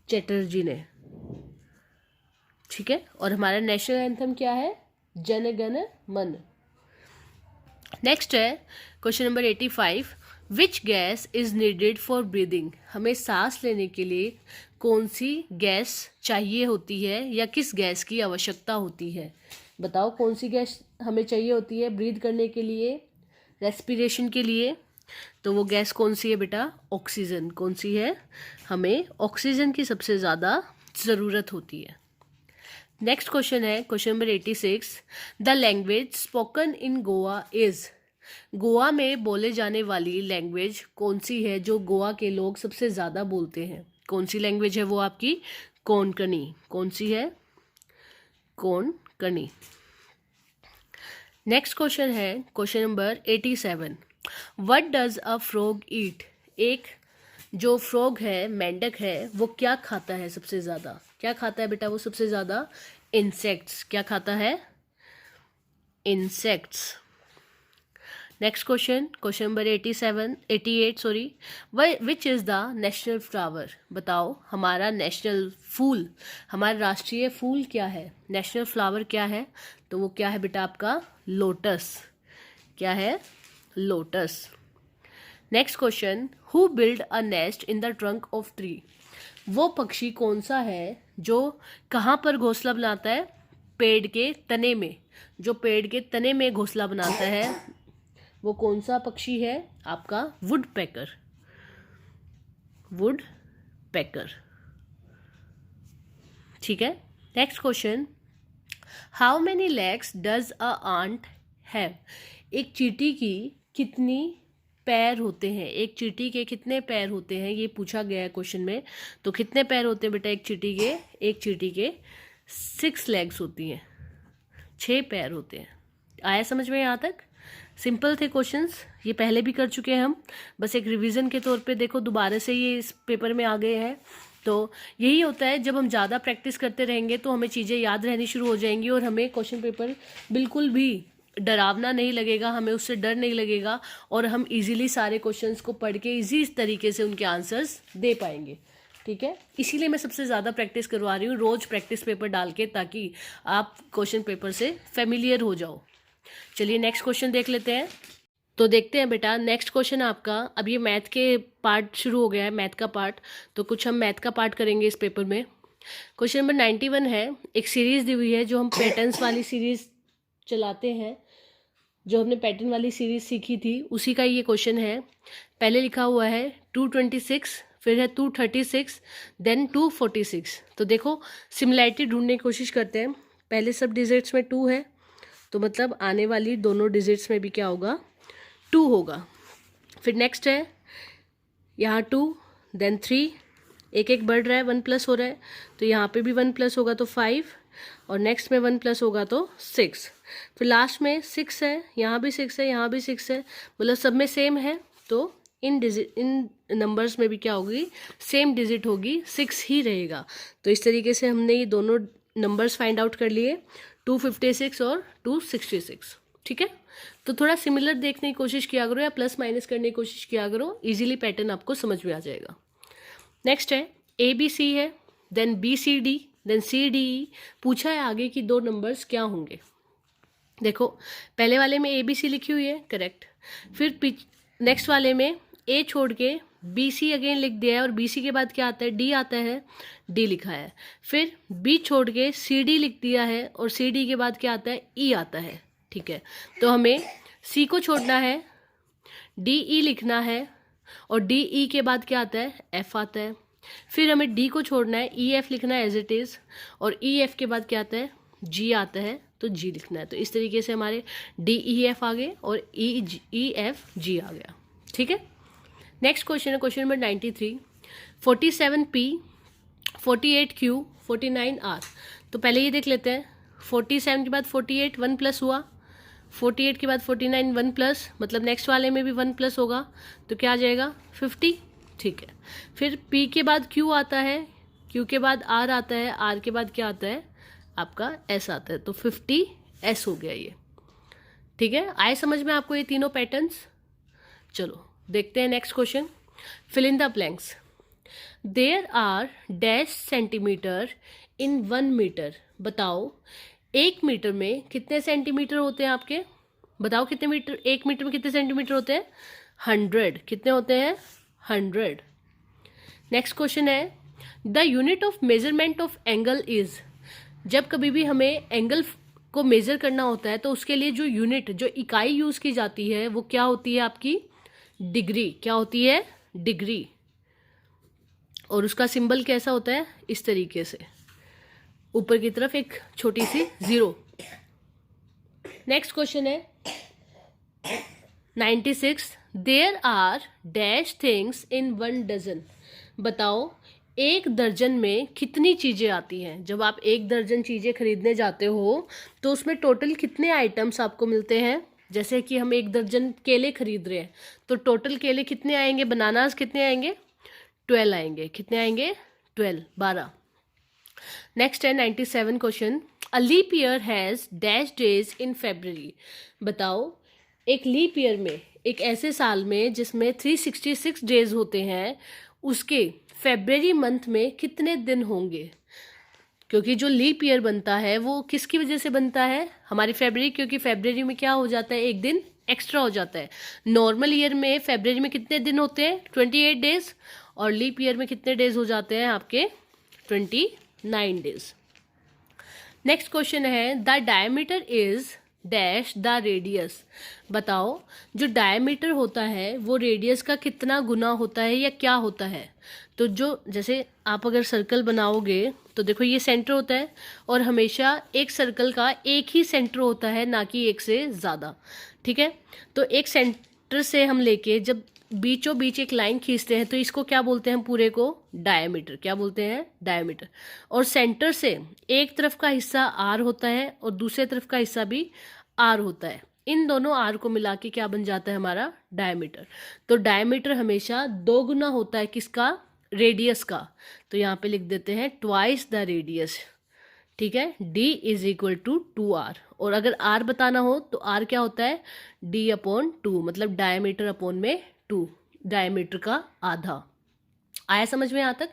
चटर्जी ने। ठीक है, और हमारा नेशनल एंथम क्या है? जन गण मन। नेक्स्ट है question number 85। Which gas is needed for breathing, हमें सांस लेने के लिए कौन सी गैस चाहिए होती है या किस गैस की आवश्यकता होती है? बताओ कौन सी गैस हमें चाहिए होती है ब्रीद करने के लिए, रेस्पिरेशन के लिए? तो वो गैस कौन सी है बेटा? ऑक्सीजन। कौन सी है? हमें ऑक्सीजन की सबसे ज़्यादा ज़रूरत होती है। नेक्स्ट क्वेश्चन है question number 86। The language spoken in Goa is, Goa में बोले जाने वाली लैंग्वेज कौन सी है जो गोवा के लोग सबसे ज़्यादा बोलते हैं? कौन सी लैंग्वेज है वो आपकी? कोंकणी। कौन सी है? कोंकणी। नेक्स्ट क्वेश्चन है question number 87। What does a frog eat, एक जो फ्रॉग है, मेंढक है, वो क्या खाता है सबसे ज़्यादा? क्या खाता है बेटा वो सबसे ज़्यादा? इंसेक्ट्स। क्या खाता है? Insects. Next question question number 88 sorry. Which is the national flower, बताओ हमारा नेशनल फूल, हमारा राष्ट्रीय फूल क्या है? नेशनल फ्लावर क्या है? तो वो क्या है बेटा आपका? लोटस। क्या है? Lotus. Next question, who build a nest in the trunk of tree, वो पक्षी कौन सा है जो कहाँ पर घोंसला बनाता है? पेड़ के तने में। जो पेड़ के तने में घोंसला बनाता है वो कौन सा पक्षी है? आपका वुड पैकर। वुड पैकर। ठीक है। Next question, how many legs does a ant have, एक चींटी की कितनी पैर होते हैं? एक चींटी के कितने पैर होते हैं ये पूछा गया है क्वेश्चन में। तो कितने पैर होते हैं बेटा एक चींटी के? एक चींटी के 6 लेग्स होती हैं, 6 पैर होते हैं। आया समझ में यहाँ तक? सिंपल थे क्वेश्चंस, ये पहले भी कर चुके हैं हम, बस एक रिवीजन के तौर पे देखो दोबारा से ये इस पेपर में आ गए हैं। तो यही होता है, जब हम ज़्यादा प्रैक्टिस करते रहेंगे तो हमें चीज़ें याद रहनी शुरू हो जाएंगी और हमें क्वेश्चन पेपर बिल्कुल भी डरावना नहीं लगेगा, हमें उससे डर नहीं लगेगा और हम इजीली सारे क्वेश्चंस को पढ़ के इजी तरीके से उनके आंसर्स दे पाएंगे। ठीक है, इसीलिए मैं सबसे ज़्यादा प्रैक्टिस करवा रही हूँ रोज़ प्रैक्टिस पेपर डाल के, ताकि आप क्वेश्चन पेपर से फेमिलियर हो जाओ। चलिए नेक्स्ट क्वेश्चन देख लेते हैं। तो देखते हैं बेटा, नेक्स्ट क्वेश्चन आपका, अब ये मैथ के पार्ट शुरू हो गया है, मैथ का पार्ट, तो कुछ हम मैथ का पार्ट करेंगे इस पेपर में। क्वेश्चन नंबर 91 है, एक सीरीज़ दी हुई है जो हम पैटर्न्स वाली सीरीज़ चलाते हैं, जो हमने पैटर्न वाली सीरीज़ सीखी थी उसी का ये क्वेश्चन है। पहले लिखा हुआ है 226, फिर है 236, देन 246। तो देखो सिमिलैरिटी ढूंढने की कोशिश करते हैं। पहले सब डिजिट्स में 2 है, तो मतलब आने वाली दोनों डिजिट्स में भी क्या होगा? 2 होगा। फिर नेक्स्ट है यहाँ 2, देन 3, एक एक बढ़ रहा है, 1 प्लस हो रहा है, तो यहाँ पे भी 1 प्लस होगा तो 5, और नेक्स्ट में 1 प्लस होगा तो 6। फिर लास्ट में 6 है, यहाँ भी 6 है, यहाँ भी 6 है, मतलब सब में सेम है, तो इन नंबर्स में भी क्या होगी? सेम डिजिट होगी, 6 ही रहेगा। तो इस तरीके से हमने ये दोनों नंबर्स फाइंड आउट कर लिए, 256 और 266। ठीक है, तो थोड़ा सिमिलर देखने की कोशिश किया करो या प्लस माइनस करने की कोशिश किया करो, इजीली पैटर्न आपको समझ में आ जाएगा। नेक्स्ट है ABC है, देन BCD, देन CDE। पूछा है आगे कि 2 नंबर्स क्या होंगे। देखो पहले वाले में ABC लिखी हुई है, करेक्ट। फिर नेक्स्ट वाले में A छोड़ के BC अगेन लिख दिया है, और BC के बाद क्या आता है? D आता है, D लिखा है। फिर B छोड़ के CD लिख दिया है, और CD के बाद क्या आता है? E आता है। ठीक है, तो हमें C को छोड़ना है, DE लिखना है, और DE के बाद क्या आता है? F आता है। फिर हमें D को छोड़ना है, EF लिखना है एज इट इज़, और EF के बाद क्या आता है? G आता है, तो G लिखना है। तो इस तरीके से हमारे DEF आ गए और EFG आ गया। ठीक है, नेक्स्ट क्वेश्चन है question number 93। 47P, 48Q, 49R। तो पहले ये देख लेते हैं, 47 के बाद 48, 1 प्लस हुआ, 48 के बाद 49, 1 प्लस, मतलब नेक्स्ट वाले में भी 1 प्लस होगा, तो क्या आ जाएगा? 50। ठीक है, फिर P के बाद Q आता है, Q के बाद R आता है, R के बाद क्या आता है? आपका S आता है, तो 50S हो गया ये। ठीक है, आए समझ में आपको ये तीनों पैटर्न्स? चलो देखते हैं next question. Fill in the blanks. There are dash centimetre in 1 metre. बताओ 1 मीटर में कितने सेंटीमीटर होते हैं आपके? बताओ कितने मीटर, 1 मीटर में कितने सेंटीमीटर होते हैं? 100, कितने होते हैं 100। नेक्स्ट क्वेश्चन है the unit of measurement of angle is. जब कभी भी हमें एंगल को मेजर करना होता है तो उसके लिए जो यूनिट, जो इकाई यूज की जाती है वो क्या होती है आपकी, डिग्री। क्या होती है, डिग्री। और उसका सिंबल कैसा होता है, इस तरीके से, ऊपर की तरफ एक छोटी सी 0। नेक्स्ट क्वेश्चन है 96 there are dash things in 1 dozen. बताओ 1 दर्जन में कितनी चीज़ें आती हैं। जब आप 1 दर्जन चीज़ें खरीदने जाते हो तो उसमें टोटल कितने आइटम्स आपको मिलते हैं। जैसे कि हम 1 दर्जन केले खरीद रहे हैं तो टोटल केले कितने आएंगे, बनानास कितने आएंगे, 12 आएंगे। कितने आएंगे, 12। नेक्स्ट है 97 question a leap year has dash days in February. बताओ एक लीप ईयर में, एक ऐसे साल में जिसमें 366 डेज होते हैं, उसके फेब्रवरी मंथ में कितने दिन होंगे। क्योंकि जो लीप ईयर बनता है वो किसकी वजह से बनता है, हमारी फेब्रवरी, क्योंकि फेब्रवरी में क्या हो जाता है, एक दिन एक्स्ट्रा हो जाता है। नॉर्मल ईयर में फेब्रवरी में कितने दिन होते हैं, 28 डेज, और लीप ईयर में कितने डेज हो जाते हैं आपके, 29 डेज। नेक्स्ट क्वेश्चन है the diameter is dash the radius. बताओ जो डायमीटर होता है वो रेडियस का कितना गुना होता है या क्या होता है। तो जो, जैसे आप अगर सर्कल बनाओगे तो देखो ये सेंटर होता है, और हमेशा एक सर्कल का एक ही सेंटर होता है, ना कि एक से ज़्यादा। ठीक है, तो एक सेंटर से हम लेके जब बीचों बीच एक लाइन खींचते हैं तो इसको क्या बोलते हैं, पूरे को डायमीटर। क्या बोलते हैं, डायमीटर। और सेंटर से एक तरफ का हिस्सा आर होता है और दूसरे तरफ का हिस्सा भी आर होता है। इन दोनों आर को मिला के क्या बन जाता है हमारा, डायमीटर। तो डायमीटर हमेशा 2 गुना होता है किसका, रेडियस का। तो यहाँ पे लिख देते हैं ट्वाइस द रेडियस। ठीक है, d is equal to 2r। और अगर r बताना हो तो r क्या होता है, d/2, मतलब डायमीटर अपॉन में 2, डायमीटर का आधा। आया समझ में यहाँ तक।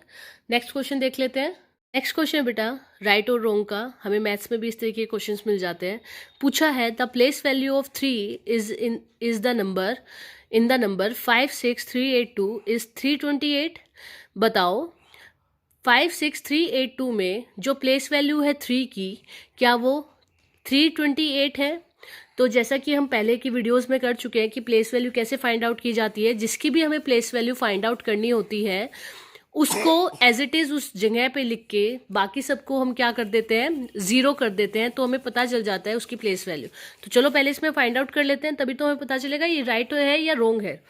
नेक्स्ट क्वेश्चन देख लेते हैं। नेक्स्ट क्वेश्चन बेटा राइट और रॉन्ग का, हमें मैथ्स में भी इस तरीके के क्वेश्चंस मिल जाते हैं। पूछा है the place value of 3 is the number in the number 56382 is 328। बताओ 56382 में जो प्लेस वैल्यू है 3 की, क्या वो 328 है। तो जैसा कि हम पहले की वीडियोस में कर चुके हैं कि प्लेस वैल्यू कैसे फाइंड आउट की जाती है, जिसकी भी हमें प्लेस वैल्यू फाइंड आउट करनी होती है उसको एज इट इज़ उस जगह पे लिख के बाकी सबको हम क्या कर देते हैं, 0 कर देते हैं, तो हमें पता चल जाता है उसकी प्लेस वैल्यू। तो चलो पहले इसमें फाइंड आउट कर लेते हैं, तभी तो हमें पता चलेगा ये राइट है या रॉन्ग है।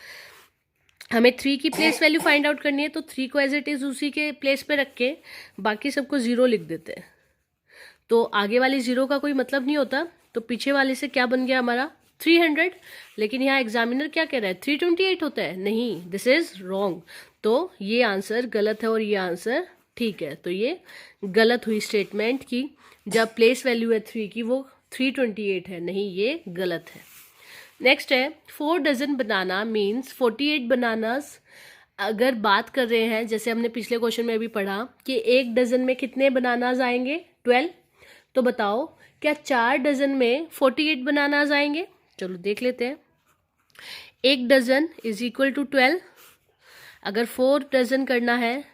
हमें 3 की प्लेस वैल्यू फाइंड आउट करनी है, तो 3 को एज इट इज़ उसी के प्लेस पे रख के बाकी सबको 0 लिख देते हैं। तो आगे वाली 0 का कोई मतलब नहीं होता, तो पीछे वाले से क्या बन गया हमारा 300। लेकिन यहाँ एग्जामिनर क्या कह रहा है, 328 होता है, नहीं, दिस इज रॉन्ग। तो ये आंसर गलत है और ये आंसर ठीक है। तो ये गलत हुई स्टेटमेंट की, जब प्लेस वैल्यू है 3 की वो 328 है, नहीं, ये गलत है। नेक्स्ट है 4 डजन बनाना मीन्स 48 बनानास। अगर बात कर रहे हैं, जैसे हमने पिछले क्वेश्चन में अभी पढ़ा कि 1 डजन में कितने बनानास आएंगे, 12। तो बताओ क्या 4 डजन में 48 बनानास आएंगे। चलो देख लेते हैं। 1 डजन इज इक्वल टू 12। अगर 4 डजन करना है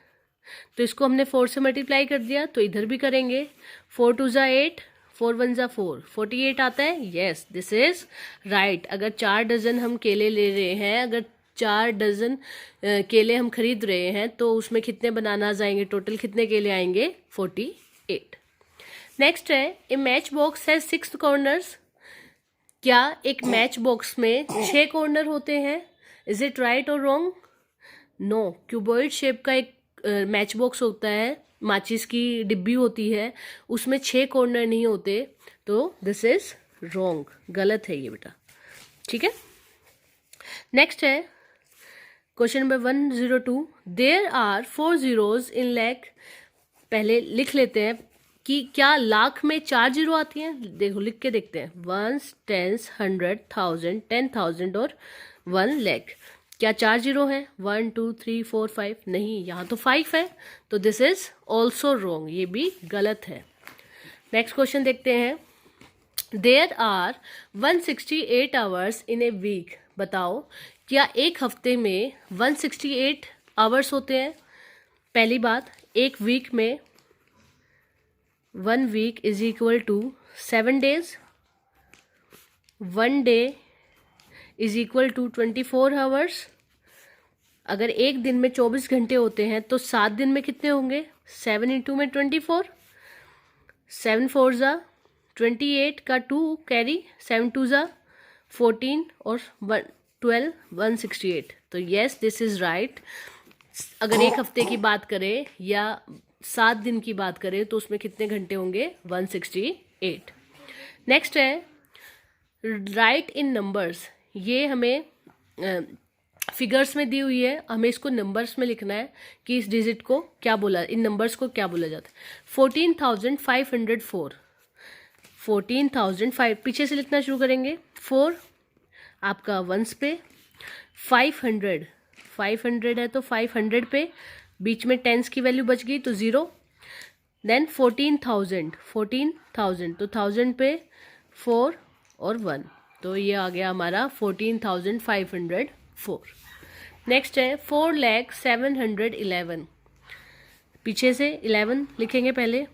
तो इसको हमने 4 से मल्टीप्लाई कर दिया, तो इधर भी करेंगे। 4 2 ज़ा 8, 4 1 ज़ा 4, 48 आता है। Yes, this is right. अगर 4 डजन हम केले ले रहे हैं, अगर 4 डजन केले हम खरीद रहे हैं तो उसमें कितने बनानास आएंगे, टोटल कितने केले आएंगे, 48। नेक्स्ट है ए मैच बॉक्स है 6 कॉर्नर्स। क्या एक मैच बॉक्स में 6 कॉर्नर होते हैं, इज इट राइट और रॉन्ग। नो, क्यूबॉइड शेप का एक मैच बॉक्स होता है, माचिस की डिब्बी होती है, उसमें 6 कॉर्नर नहीं होते। तो दिस इज रॉन्ग, गलत है ये बेटा। ठीक है, नेक्स्ट है question number 102 there are 4 zeros in lakh. पहले लिख लेते हैं कि क्या लाख में 4 जीरो आती हैं। देखो लिख के देखते हैं, 1 10 100 1000 10,000 और 1 लाख। क्या 4 जीरो हैं, 1 2 3 4 5, नहीं, यहाँ तो 5 है। तो दिस इज ऑल्सो रॉन्ग, ये भी गलत है। नेक्स्ट क्वेश्चन देखते हैं। There are 168 hours in a week. बताओ क्या एक हफ्ते में 168 आवर्स होते हैं? पहली बात, एक वीक में 1 week is equal to 7 days, 1 day is equal to 24 hours. अगर एक दिन में 24 घंटे होते हैं तो 7 दिन में कितने होंगे? 7 इंटू में 24, 7 4 ज़ा 28 का 2 कैरी, 7 2 ज़ा 14 और 12 168। तो येस, दिस इज़ राइट। अगर एक हफ्ते की बात करें या 7 दिन की बात करें तो उसमें कितने घंटे होंगे? 168। नेक्स्ट है राइट इन नंबर्स। ये हमें फिगर्स में दी हुई है, हमें इसको नंबर्स में लिखना है कि इस डिजिट को क्या बोला, इन नंबर्स को क्या बोला जाता है। 14,504, 14,005 पीछे से लिखना शुरू करेंगे। 4 आपका वंस पे, 500 500 है तो 500 पे, बीच में टेंस की वैल्यू बच गई तो 0। देन 14,000 तो 1000 पे 4 और 1, तो ये आ गया हमारा 14,504। नेक्स्ट है 4,07,11, पीछे से 11 लिखेंगे पहले,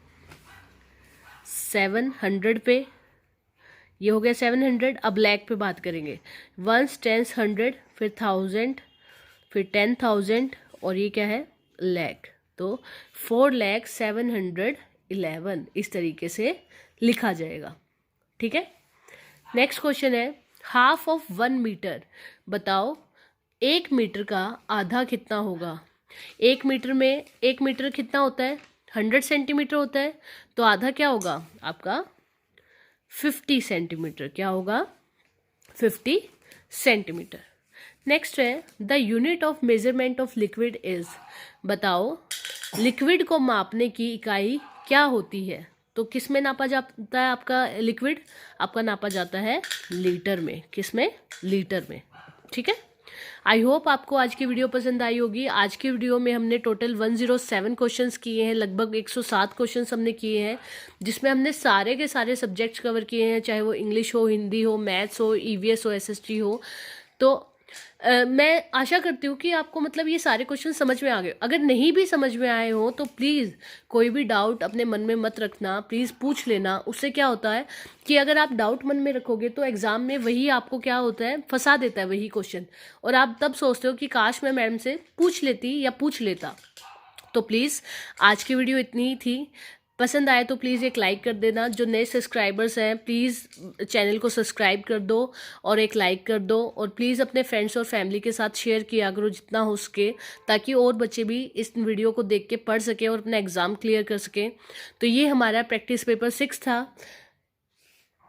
700 पे, ये हो गया 700। अब लैख पे बात करेंगे, वंस, टेंस, 100, फिर 1000, फिर 10,000 और ये क्या है? लैख। तो 4,07,11 इस तरीके से लिखा जाएगा। ठीक है। नेक्स्ट क्वेश्चन है हाफ ऑफ 1 मीटर। बताओ 1 मीटर का आधा कितना होगा? 1 मीटर में 1 मीटर कितना होता है? 100 सेंटीमीटर होता है, तो आधा क्या होगा आपका? 50 सेंटीमीटर। क्या होगा? 50 सेंटीमीटर। नेक्स्ट है the unit of measurement of liquid is. बताओ लिक्विड को मापने की इकाई क्या होती है? तो किस में नापा जाता है आपका लिक्विड? आपका नापा जाता है लीटर में। किस में? लीटर में। ठीक है। आई होप आपको आज की वीडियो पसंद आई होगी। आज की वीडियो में हमने टोटल 107 क्वेश्चंस किए हैं, लगभग 107 क्वेश्चंस हमने किए हैं, जिसमें हमने सारे के सारे सब्जेक्ट्स कवर किए हैं, चाहे वो इंग्लिश हो, हिंदी हो, मैथ्स हो, ईवीएस हो, एसएसटी हो। तो मैं आशा करती हूँ कि आपको मतलब ये सारे क्वेश्चन समझ में आ गए। अगर नहीं भी समझ में आए हो तो प्लीज़ कोई भी डाउट अपने मन में मत रखना, प्लीज़ पूछ लेना। उससे क्या होता है कि अगर आप डाउट मन में रखोगे तो एग्ज़ाम में वही आपको क्या होता है, फंसा देता है वही क्वेश्चन, और आप तब सोचते हो कि काश मैं मैडम से पूछ लेती या पूछ लेता। तो प्लीज़ आज की वीडियो इतनी ही थी। पसंद आए तो प्लीज़ एक लाइक कर देना। जो नए सब्सक्राइबर्स हैं प्लीज़ चैनल को सब्सक्राइब कर दो और एक लाइक कर दो, और प्लीज़ अपने फ्रेंड्स और फैमिली के साथ शेयर किया करो जितना हो सके, ताकि और बच्चे भी इस वीडियो को देख के पढ़ सकें और अपना एग्ज़ाम क्लियर कर सकें। तो ये हमारा प्रैक्टिस पेपर 6 था।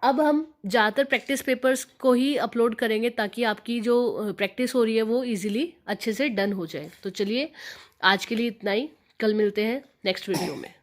अब हम ज़्यादातर प्रैक्टिस पेपर्स को ही अपलोड करेंगे ताकि आपकी जो प्रैक्टिस हो रही है वो ईजिली अच्छे से डन हो जाए। तो चलिए आज के लिए इतना ही, कल मिलते हैं नेक्स्ट वीडियो में।